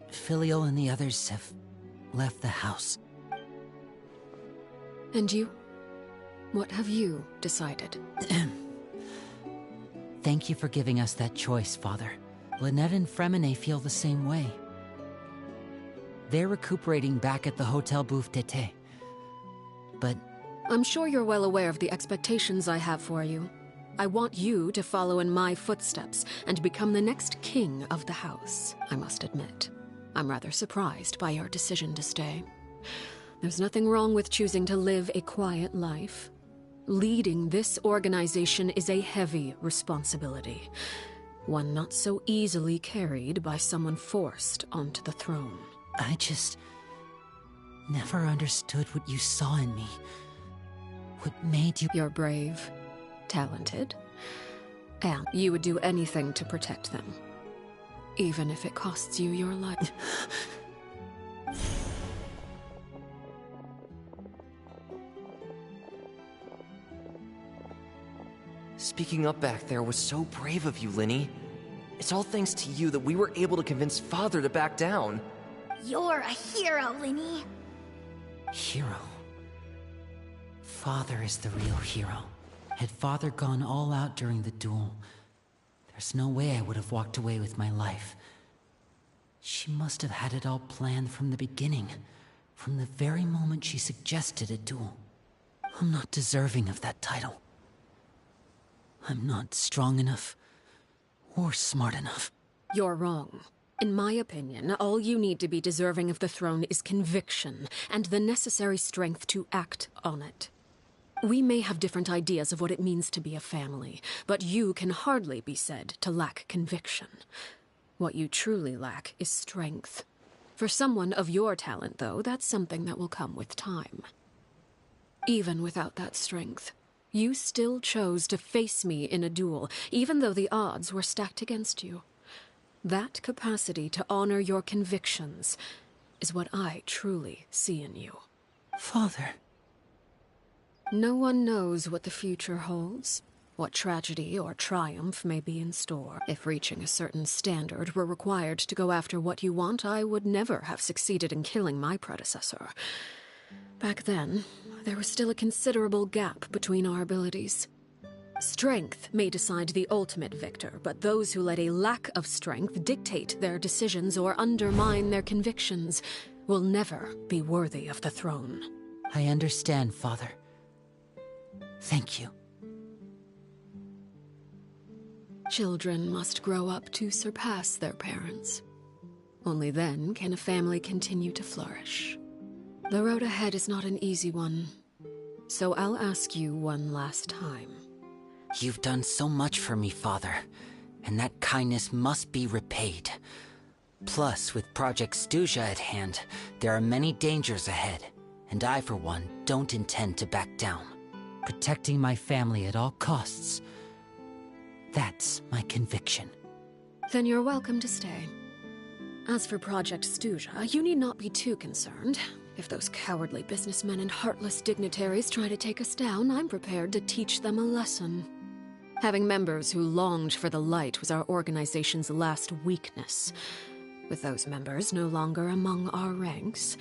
Filial and the others have left the house. And you? What have you decided? Thank you for giving us that choice, Father. Lynette and Fremine feel the same way. They're recuperating back at the Hotel Bouffe d'été. But I'm sure you're well aware of the expectations I have for you. I want you to follow in my footsteps and become the next king of the house. I must admit, I'm rather surprised by your decision to stay. There's nothing wrong with choosing to live a quiet life. Leading this organization is a heavy responsibility, one not so easily carried by someone forced onto the throne. I just never understood what you saw in me. What made you... You're brave, talented, and you would do anything to protect them, even if it costs you your life. Speaking up back there was so brave of you, Linny. It's all thanks to you that we were able to convince Father to back down. You're a hero, Linny. Hero? Father is the real hero. Had Father gone all out during the duel, there's no way I would have walked away with my life. She must have had it all planned from the beginning, from the very moment she suggested a duel. I'm not deserving of that title. I'm not strong enough, or smart enough. You're wrong. In my opinion, all you need to be deserving of the throne is conviction, and the necessary strength to act on it. We may have different ideas of what it means to be a family, but you can hardly be said to lack conviction. What you truly lack is strength. For someone of your talent, though, that's something that will come with time. Even without that strength, you still chose to face me in a duel, even though the odds were stacked against you. That capacity to honor your convictions is what I truly see in you. Father. No one knows what the future holds, what tragedy or triumph may be in store. If reaching a certain standard were required to go after what you want, I would never have succeeded in killing my predecessor. Back then, there was still a considerable gap between our abilities. Strength may decide the ultimate victor, but those who let a lack of strength dictate their decisions or undermine their convictions will never be worthy of the throne. I understand, Father. Thank you. Children must grow up to surpass their parents. Only then can a family continue to flourish. The road ahead is not an easy one, so I'll ask you one last time. You've done so much for me, Father, and that kindness must be repaid. Plus, with Project Stuja at hand, there are many dangers ahead, and I, for one, don't intend to back down. Protecting my family at all costs. That's my conviction. Then you're welcome to stay. As for Project Stuja, you need not be too concerned. If those cowardly businessmen and heartless dignitaries try to take us down, I'm prepared to teach them a lesson. Having members who longed for the light was our organization's last weakness. With those members no longer among our ranks,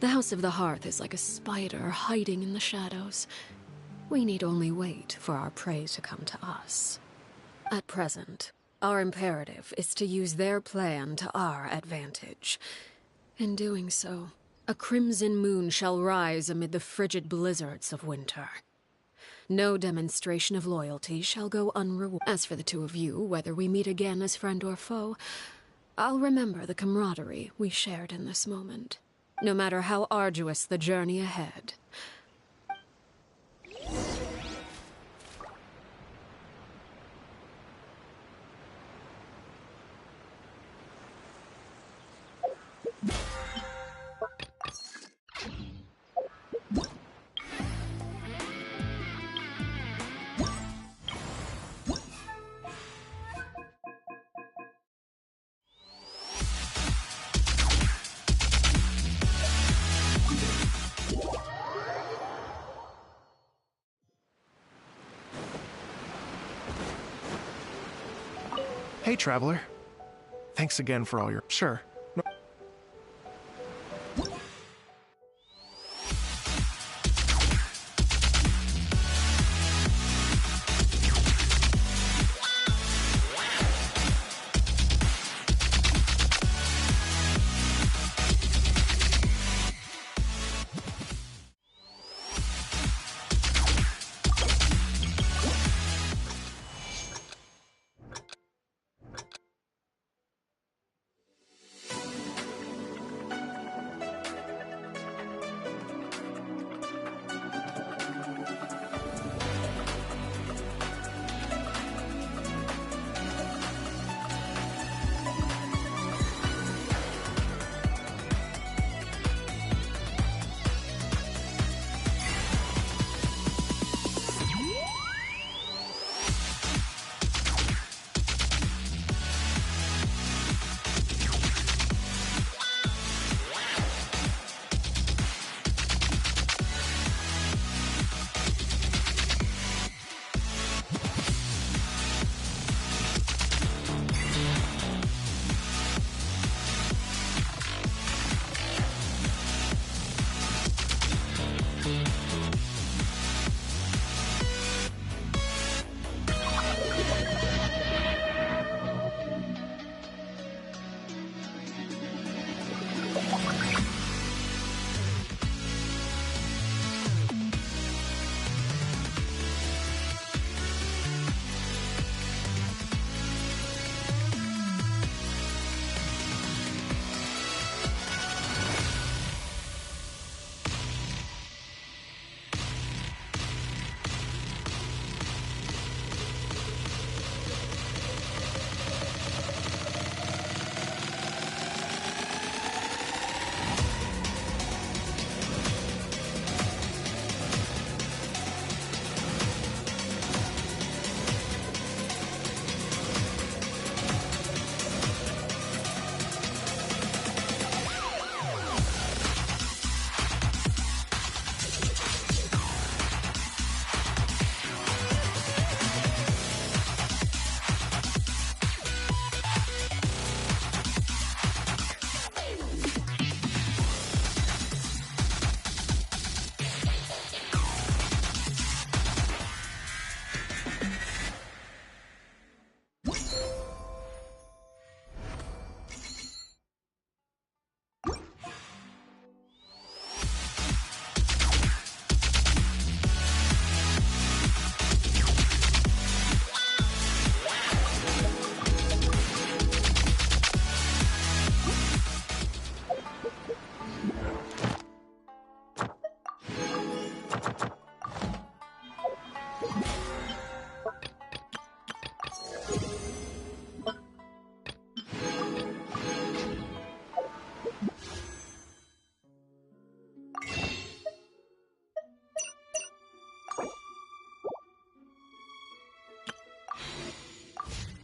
the House of the Hearth is like a spider hiding in the shadows. We need only wait for our prey to come to us. At present, our imperative is to use their plan to our advantage. In doing so, a crimson moon shall rise amid the frigid blizzards of winter. No demonstration of loyalty shall go unrewarded. As for the two of you, whether we meet again as friend or foe, I'll remember the camaraderie we shared in this moment, no matter how arduous the journey ahead. Hey, Traveler. Thanks again for all your... Sure. No.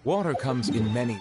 Water comes in many...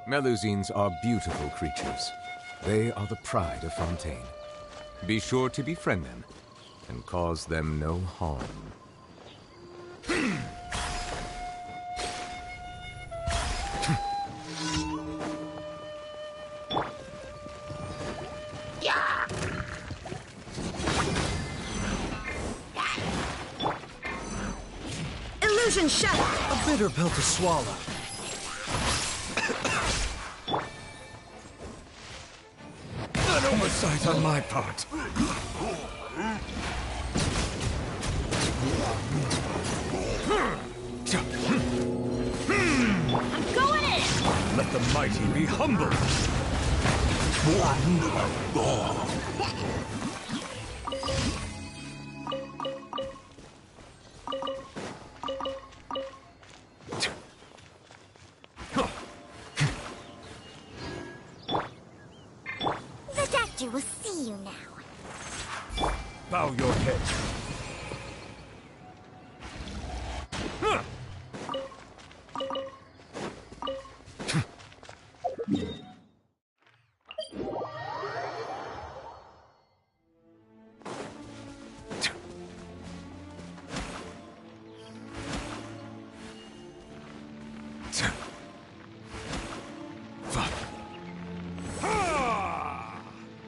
Melusines are beautiful creatures. They are the pride of Fontaine. Be sure to befriend them and cause them no harm. Illusion shatter! A bitter pill to swallow. An oversight on my part. I'm going in! Let the mighty be humble. The doctor will see you now. Bow your head.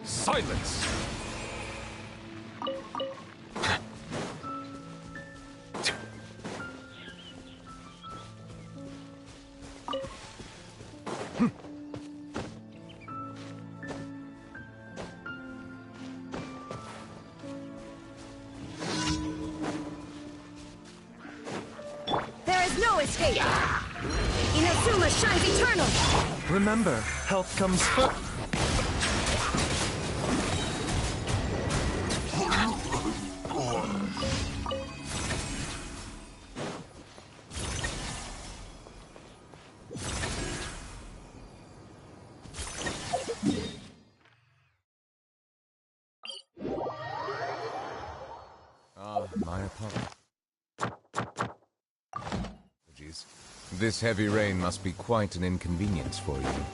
Silence! There is no escape! Inazuma shines eternal! Remember, health comes first. My apologies. This heavy rain must be quite an inconvenience for you.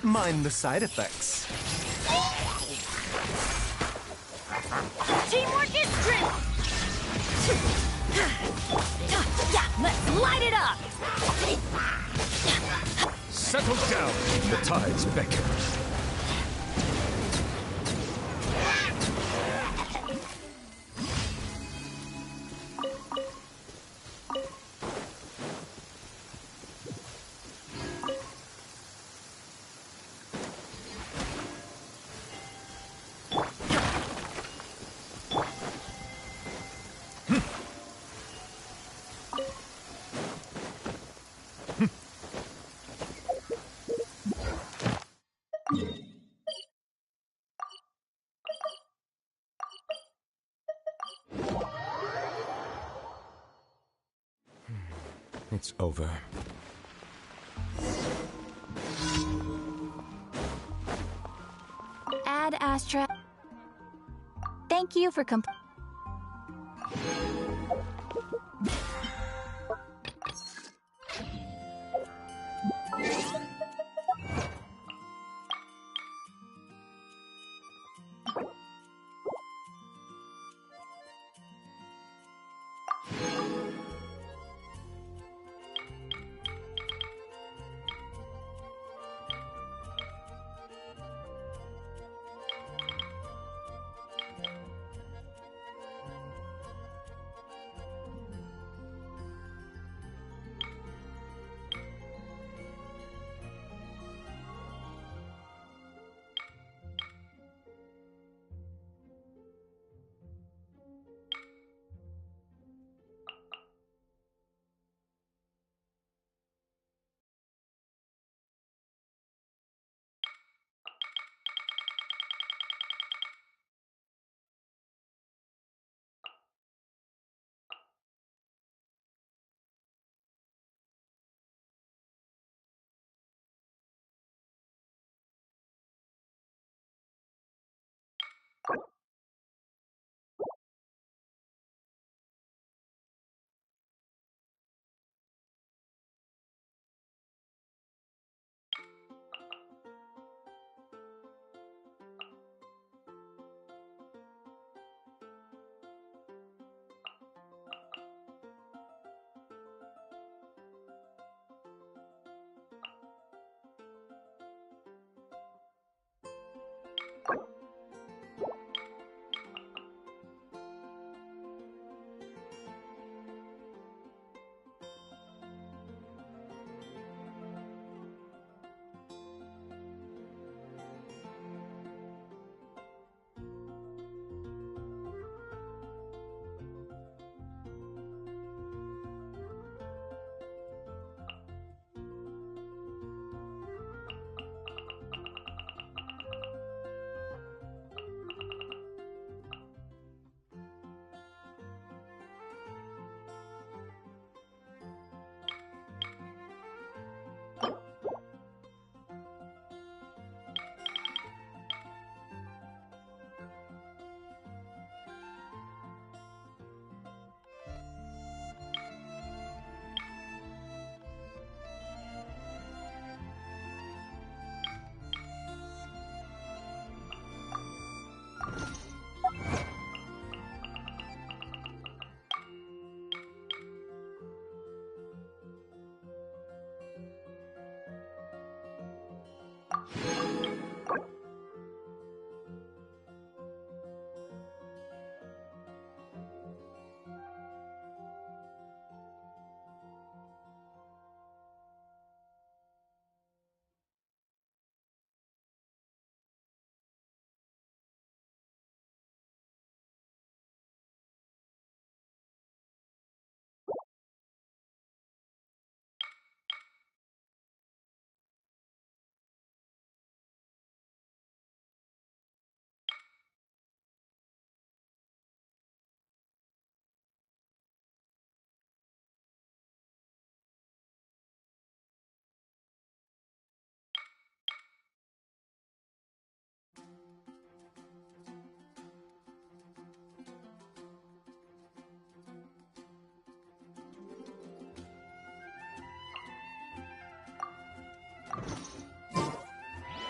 Mind the side effects. Teamwork is strength! Yeah, let's light it up! Settle down. The tides beckon. It's over. Ad Astra. Thank you for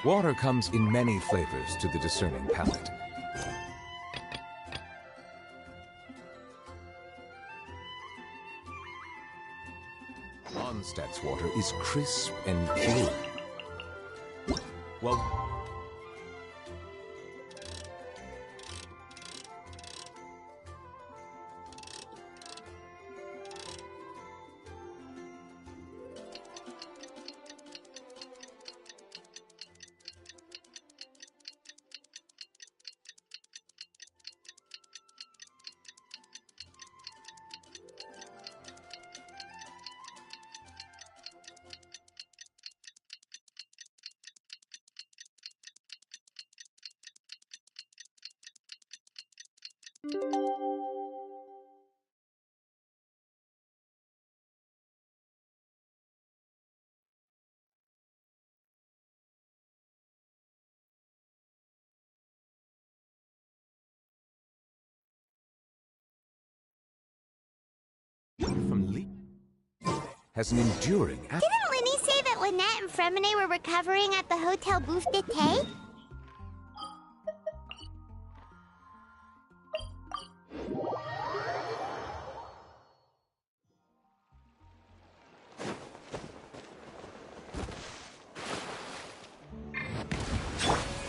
Water comes in many flavors to the discerning palate. Onstadt's water is crisp and pure. Well, from Lee has an enduring. Didn't Linny say that Lynette and Fremine were recovering at the Hotel Bouffe d'été?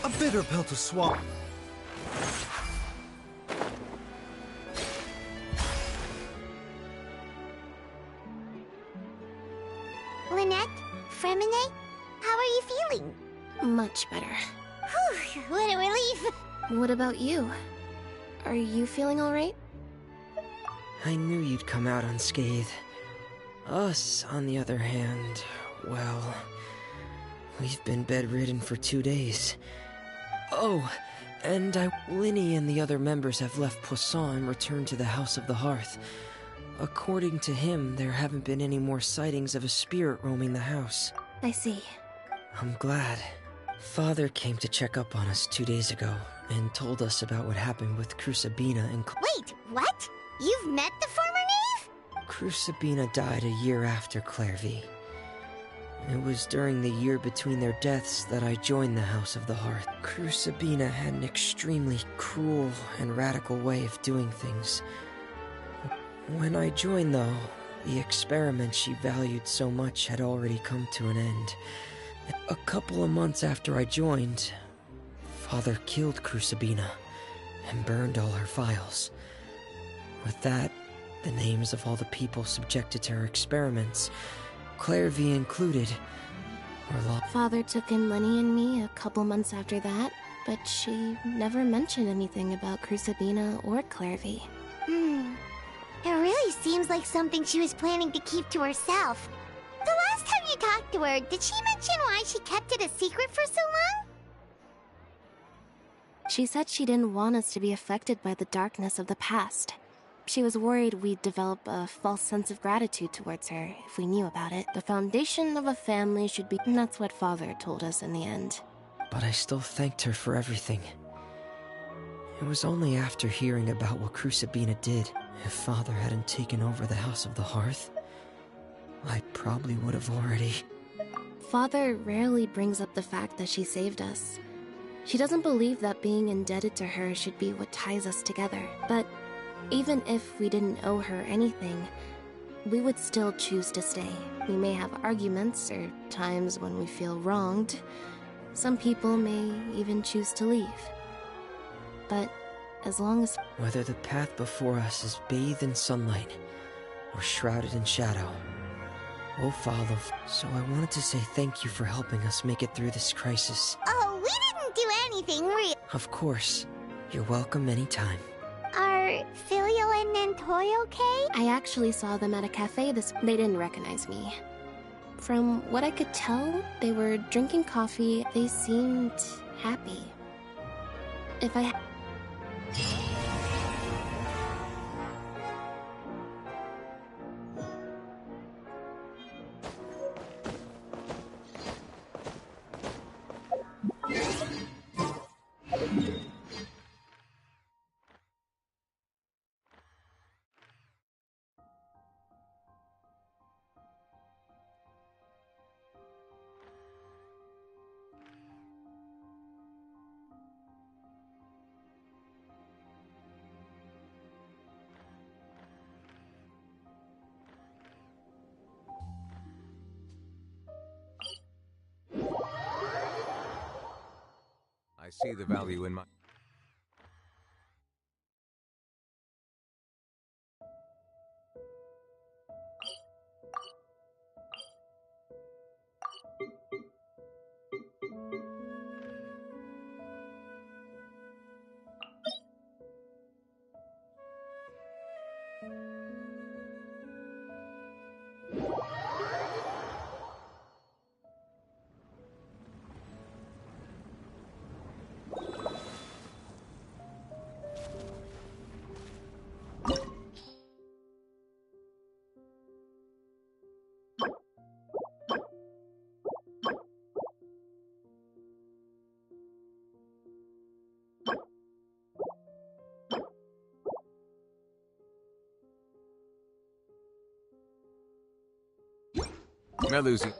A bitter pill to swallow. Lynette? Fremine? How are you feeling? Much better. Whew, what a relief! What about you? Are you feeling alright? I knew you'd come out unscathed. Us, on the other hand, well, we've been bedridden for 2 days. Oh, and Linny and the other members have left Poisson and returned to the House of the Hearth. According to him, there haven't been any more sightings of a spirit roaming the house. I see. I'm glad. Father came to check up on us 2 days ago and told us about what happened with Crucibina and Wait, what? You've met the former knave? Crucibina died a year after Clairvy. It was during the year between their deaths that I joined the House of the Hearth. Crucibina had an extremely cruel and radical way of doing things. When I joined, though, the experiment she valued so much had already come to an end. A couple of months after I joined, Father killed Crucibina and burned all her files. With that, the names of all the people subjected to her experiments, Clairvy included, were lost. Father took in Lenny and me a couple months after that, but she never mentioned anything about Crucibina or Clairvy. It really seems like something she was planning to keep to herself. The last time you talked to her, did she mention why she kept it a secret for so long? She said she didn't want us to be affected by the darkness of the past. She was worried we'd develop a false sense of gratitude towards her if we knew about it. The foundation of a family should be... And that's what Father told us in the end. But I still thanked her for everything. It was only after hearing about what Crucibina did. If Father hadn't taken over the House of the Hearth, I probably would have already... Father rarely brings up the fact that she saved us. She doesn't believe that being indebted to her should be what ties us together. But even if we didn't owe her anything, we would still choose to stay. We may have arguments or times when we feel wronged. Some people may even choose to leave. But as long as... Whether the path before us is bathed in sunlight or shrouded in shadow, we'll follow. So I wanted to say thank you for helping us make it through this crisis. Oh, we didn't do anything real. Of course. You're welcome anytime. Are Filial and Nantoy okay? I actually saw them at a cafe They didn't recognize me. From what I could tell, they were drinking coffee. They seemed happy. If I... see the value in my... Melusi.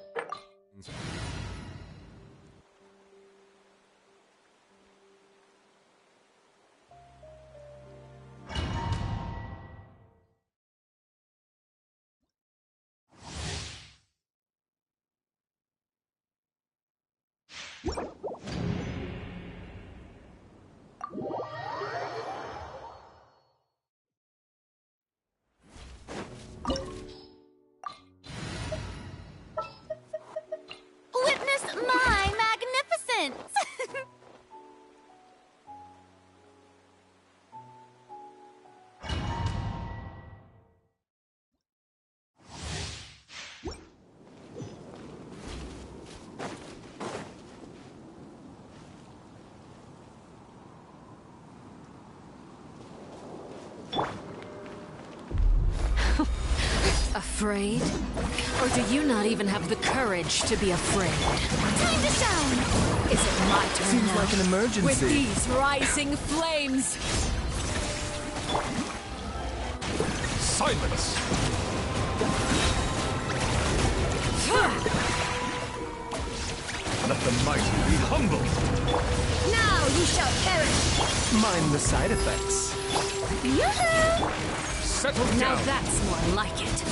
Witness my magnificence! Afraid? Or do you not even have the courage to be afraid? Time to shine! Is it my turn Seems now? like an emergency. With these rising flames! Silence! Let the mighty be humbled! Now you shall perish! Mind the side effects. Yoo-hoo! Settle Now down! that's more like it.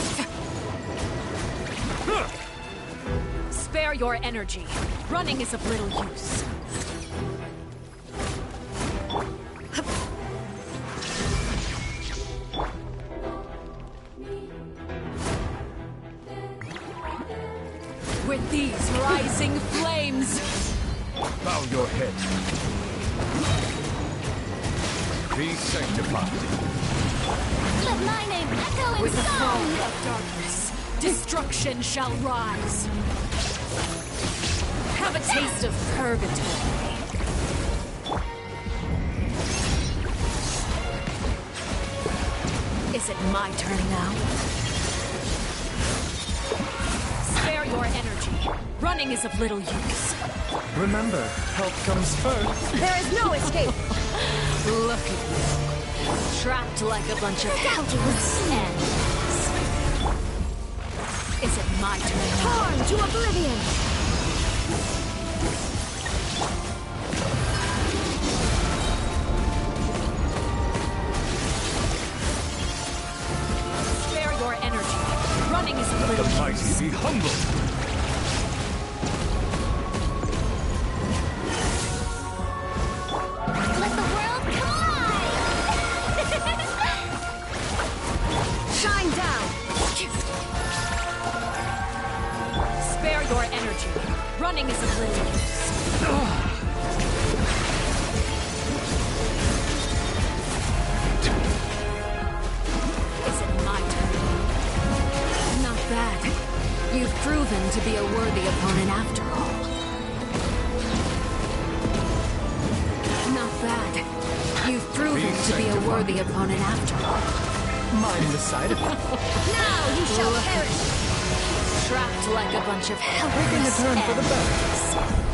Spare your energy. Running is of little use. With these rising flames! Bow your head. Be sanctified. Let my name echo in With the fall song! of darkness, destruction shall rise. Have a taste of purgatory. Is it my turn now? Spare your energy. Running is of little use. Remember, help comes first. There is no escape! Look at you. Trapped like a bunch of helpless ants. Is it my turn now? Torn to oblivion! Spare your energy. Running is of Let the little mighty use. be humbled! Let the world come alive! Shine down! Spare your energy. Running is of little use. Is it my turn? Not bad. You've proven to be a worthy opponent after all. Not bad. You've proven to be a worthy opponent after all. Mind the side effects. Now you shall perish! Trapped like a bunch of Taking a helpless turn for the ants.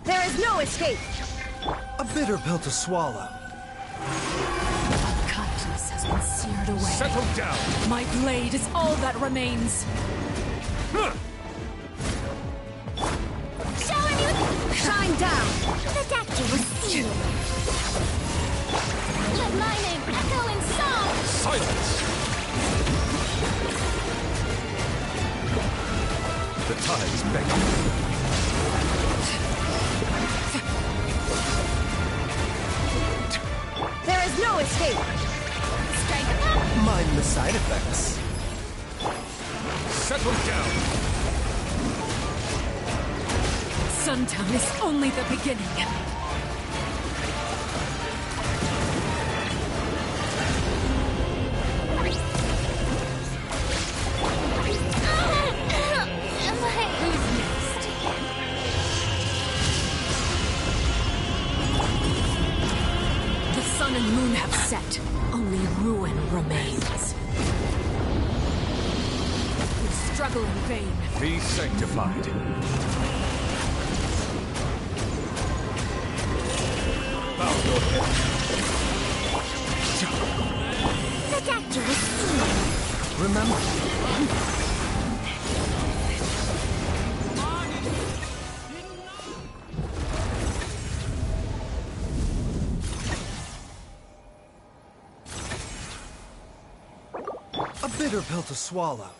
There is no escape! A bitter pill to swallow. Kindness has been seared away. Settle down! My blade is all that remains. Shower me with... Shine down! The doctor was sealed. Let my name echo in song! Silence! The tide's beckoning. There is no escape! Strike him up! Mind the side effects. Settle down! Suntown is only the beginning. The sun and moon have set. Only ruin remains. We struggle in vain. Be sanctified. Bow your head. The doctor was sealed. Remember. A bitter pill to swallow.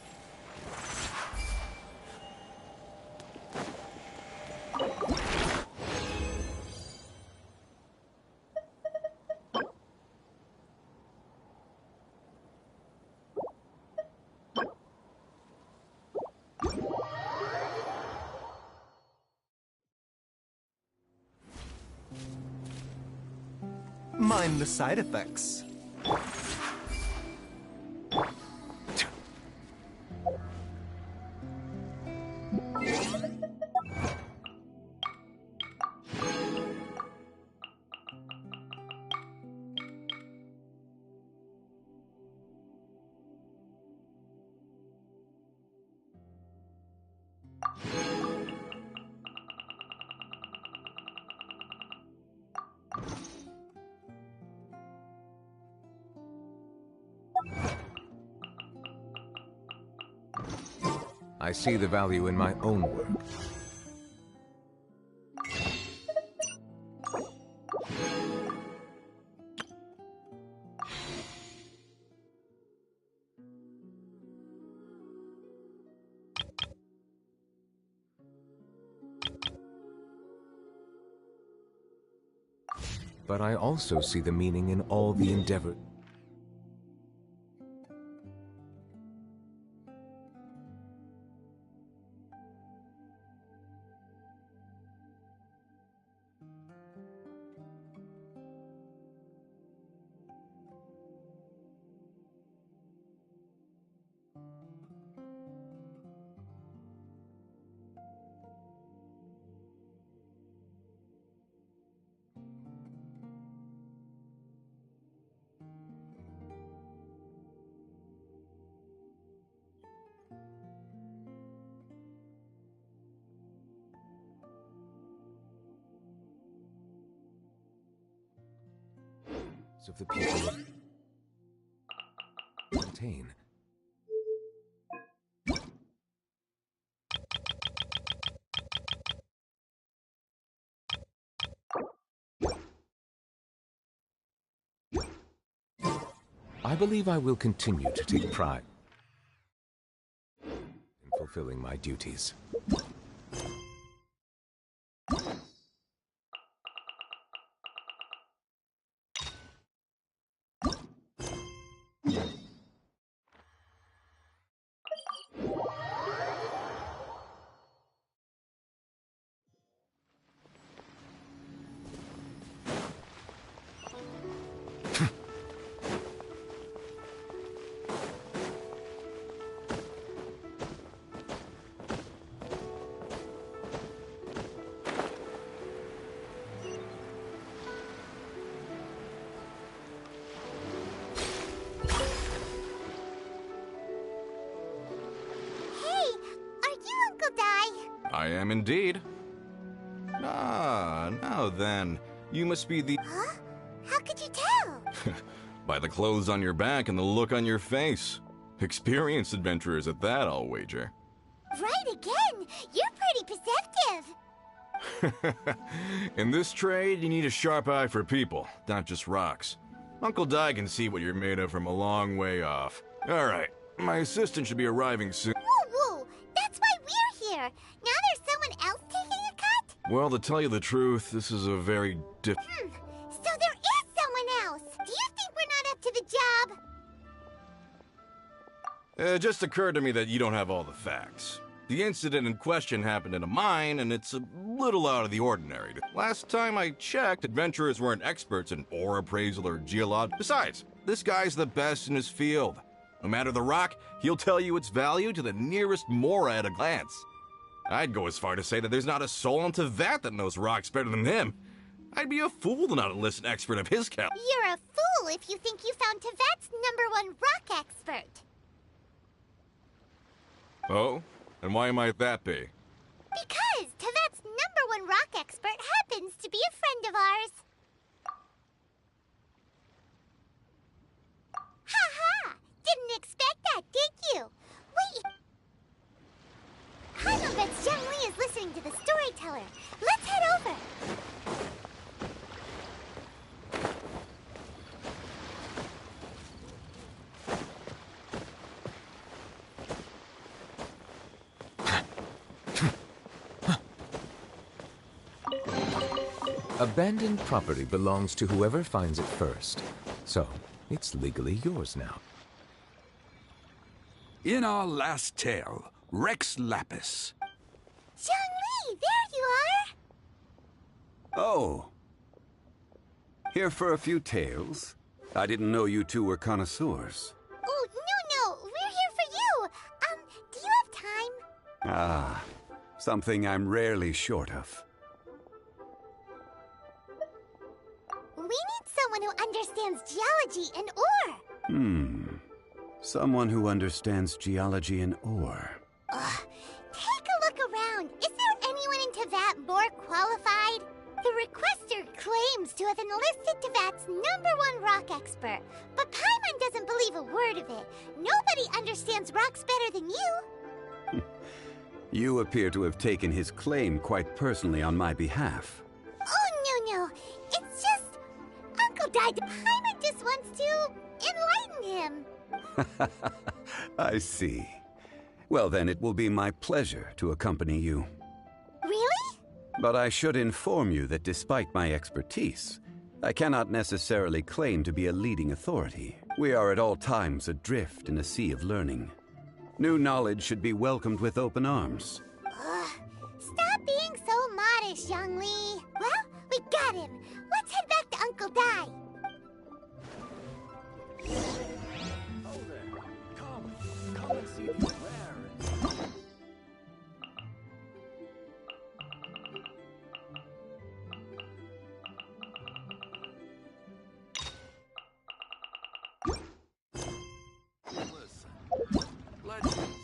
Mind the side effects. I see the value in my own work. But I also see the meaning in all the endeavor. Of the people contain. I believe I will continue to take pride in fulfilling my duties. am indeed. Ah, now then, you must be the... Huh? How could you tell? By the clothes on your back and the look on your face. Experienced adventurers at that, I'll wager. Right again! You're pretty perceptive! In this trade, you need a sharp eye for people, not just rocks. Uncle Di can see what you're made of from a long way off. Alright, my assistant should be arriving soon. Woo-woo! That's why we're here! Now there's someone else taking a cut? Well, to tell you the truth, this is a very So there is someone else! Do you think we're not up to the job? It just occurred to me that you don't have all the facts. The incident in question happened in a mine, and it's a little out of the ordinary. Last time I checked, adventurers weren't experts in ore appraisal or geology. Besides, this guy's the best in his field. No matter the rock, he'll tell you its value to the nearest mora at a glance. I'd go as far to say that there's not a soul on Tevat that knows rocks better than him. I'd be a fool to not enlist an expert of his caliber. You're a fool if you think you found Tevat's #1 rock expert. Oh? And why might that be? Because Tevat's #1 rock expert happens to be a friend of ours. Ha-ha! Didn't expect that, did you? Wait. Paimon bets Zhang Li is listening to the storyteller. Let's head over. Abandoned property belongs to whoever finds it first. So, it's legally yours now. In our last tale, Rex Lapis. Zhang Li, there you are! Oh. Here for a few tales? I didn't know you two were connoisseurs. Oh, no, we're here for you! Do you have time? Ah, something I'm rarely short of. We need someone who understands geology and ore. Someone who understands geology and ore. Take a look around. Is there anyone in Tevat more qualified? The requester claims to have enlisted Tevat's #1 rock expert, but Paimon doesn't believe a word of it. Nobody understands rocks better than you. You appear to have taken his claim quite personally on my behalf. Oh, no. It's just... Uncle died. Paimon just wants to enlighten him. I see. Well, then it will be my pleasure to accompany you. Really? But I should inform you that despite my expertise, I cannot necessarily claim to be a leading authority. We are at all times adrift in a sea of learning. New knowledge should be welcomed with open arms. Stop being so modest, Zhang Li. Well, we got him. Let's head back to Uncle Dai. Come and see the rare. Listen, legends.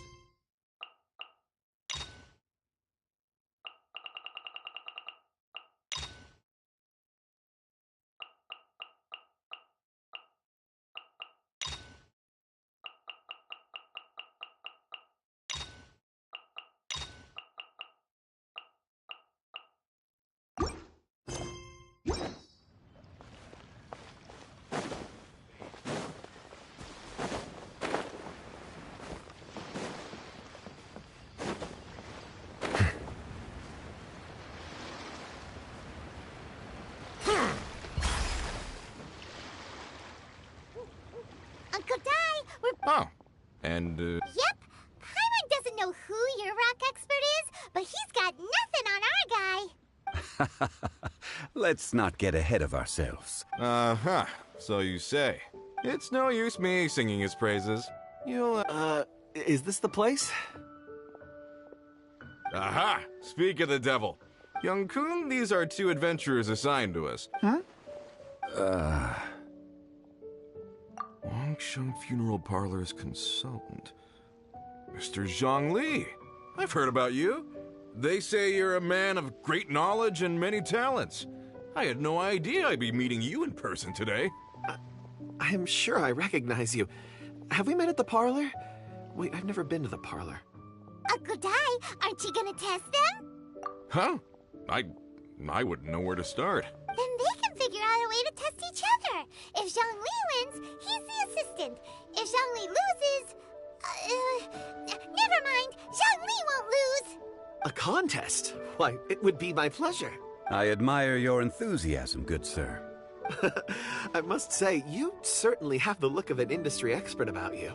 Uncle Dai, we're... Oh. And, Yep. Paimon doesn't know who your rock expert is, but he's got nothing on our guy. Let's not get ahead of ourselves. Uh-huh. So you say. It's no use me singing his praises. You'll, is this the place? Aha! Speak of the devil. Young Kun, these are 2 adventurers assigned to us. Huh? Wangsheng Funeral Parlor's consultant. Mr. Zhang Li. I've heard about you. They say you're a man of great knowledge and many talents. I had no idea I'd be meeting you in person today. I'm sure I recognize you. Have we met at the parlor? Wait, I've never been to the parlor. Uncle Dai, aren't you gonna test them? Huh? I wouldn't know where to start. Then they can figure out a way to test each other. If Zhongli wins, he's the assistant. If Zhongli loses... never mind. Zhongli won't lose. A contest? Why, it would be my pleasure. I admire your enthusiasm, good sir. I must say, you certainly have the look of an industry expert about you.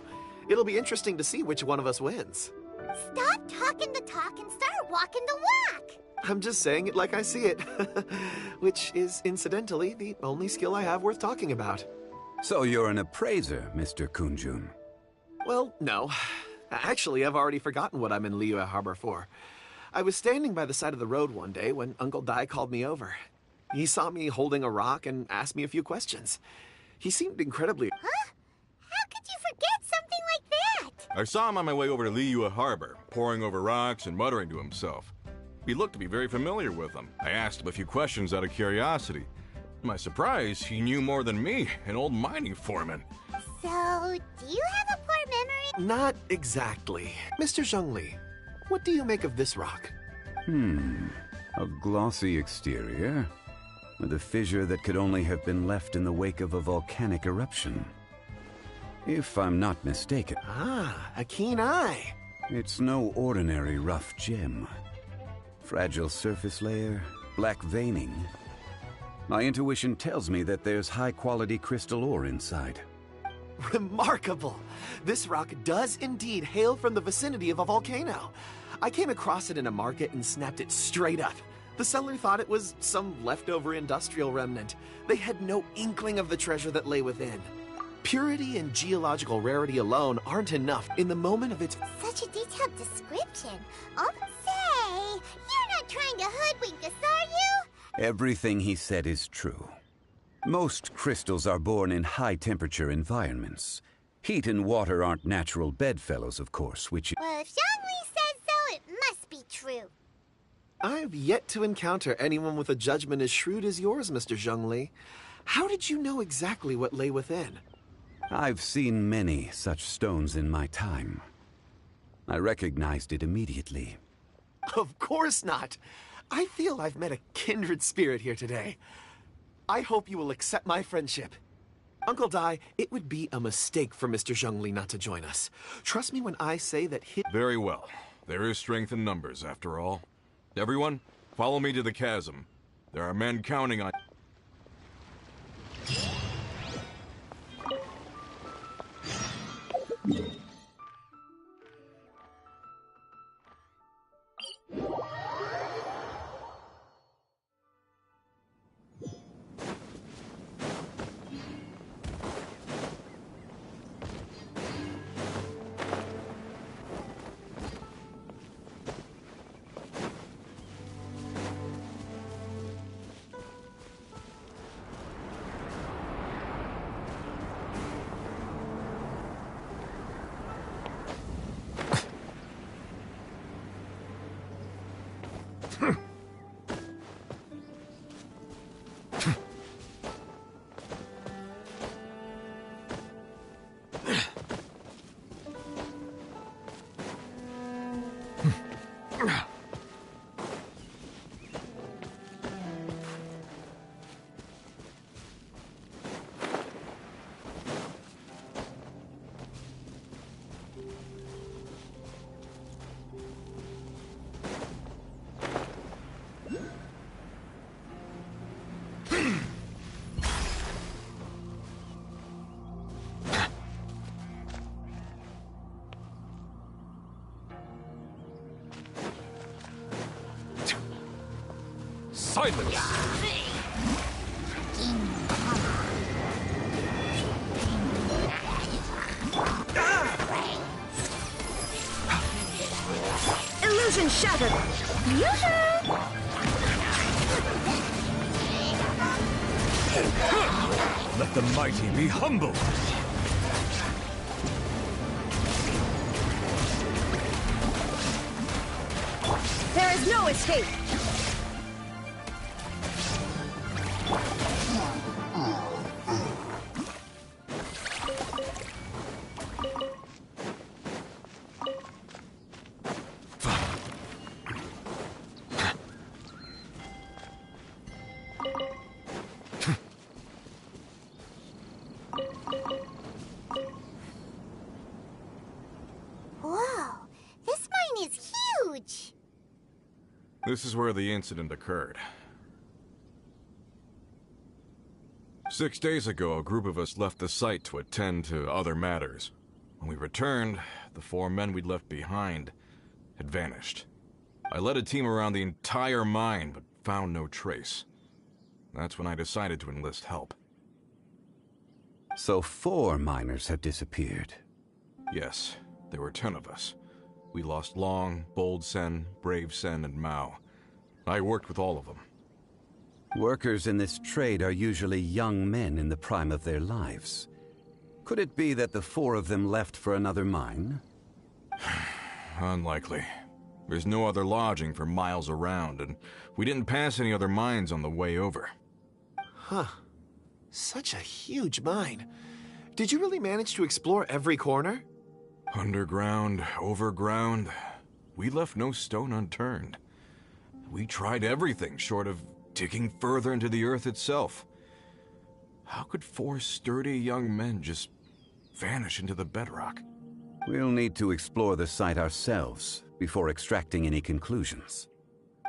It'll be interesting to see which one of us wins. Stop talking the talk and start walking the walk. I'm just saying it like I see it. Which is, incidentally, the only skill I have worth talking about. So you're an appraiser, Mr. Kunjun? Well, no. Actually, I've already forgotten what I'm in Liyue Harbor for. I was standing by the side of the road one day when Uncle Dai called me over. He saw me holding a rock and asked me a few questions. He seemed incredibly... Huh? How could you forget something like that? I saw him on my way over to Liyue Harbor, poring over rocks and muttering to himself. He looked to be very familiar with them. I asked him a few questions out of curiosity. To my surprise, he knew more than me, an old mining foreman. So, do you have a poor memory? Not exactly. Mr. Zhongli, what do you make of this rock? A glossy exterior, with a fissure that could only have been left in the wake of a volcanic eruption. If I'm not mistaken. Ah, a keen eye. It's no ordinary rough gem. Fragile surface layer, black veining. My intuition tells me that there's high-quality crystal ore inside. Remarkable! This rock does indeed hail from the vicinity of a volcano. I came across it in a market and snapped it straight up. The seller thought it was some leftover industrial remnant. They had no inkling of the treasure that lay within. Purity and geological rarity alone aren't enough in the moment of its... Such a detailed description. All to say, you're not trying to hoodwink us, are you? Everything he said is true. Most crystals are born in high-temperature environments. Heat and water aren't natural bedfellows, of course, which... Well, if Zhongli says so, it must be true. I've yet to encounter anyone with a judgment as shrewd as yours, Mr. Zhongli. How did you know exactly what lay within? I've seen many such stones in my time. I recognized it immediately. Of course not. I feel I've met a kindred spirit here today. I hope you will accept my friendship. Uncle Dai, it would be a mistake for Mr. Zhongli not to join us. Trust me when I say that Very well. There is strength in numbers, after all. Everyone, follow me to the chasm. There are men counting on... Silence! Illusion shattered! Let the mighty be humble! There is There's no escape! Whoa, this mine is huge! This is where the incident occurred. 6 days ago, a group of us left the site to attend to other matters. When we returned, the 4 men we'd left behind had vanished. I led a team around the entire mine, but found no trace. That's when I decided to enlist help. So 4 miners have disappeared. Yes, there were 10 of us. We lost Long, Bold Sen, Brave Sen, and Mao. I worked with all of them. Workers in this trade are usually young men in the prime of their lives. Could it be that the 4 of them left for another mine? Unlikely. There's no other lodging for miles around, and we didn't pass any other mines on the way over. Huh. Such a huge mine. Did you really manage to explore every corner? Underground, overground, we left no stone unturned. We tried everything short of digging further into the earth itself. How could 4 sturdy young men just vanish into the bedrock? We'll need to explore the site ourselves before extracting any conclusions.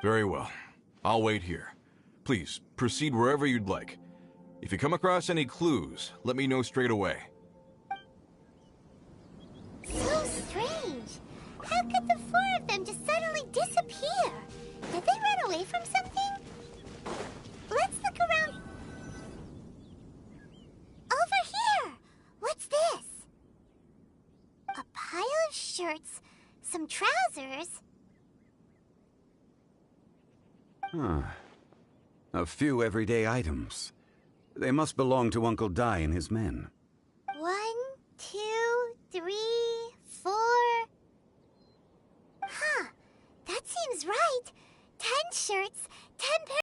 Very well. I'll wait here. Please, proceed wherever you'd like. If you come across any clues, let me know straight away. So strange. How could the 4 of them just suddenly disappear? Did they run away from something? Let's look around. Over here! What's this? A pile of shirts, some trousers. Huh. A few everyday items. They must belong to Uncle Dai and his men.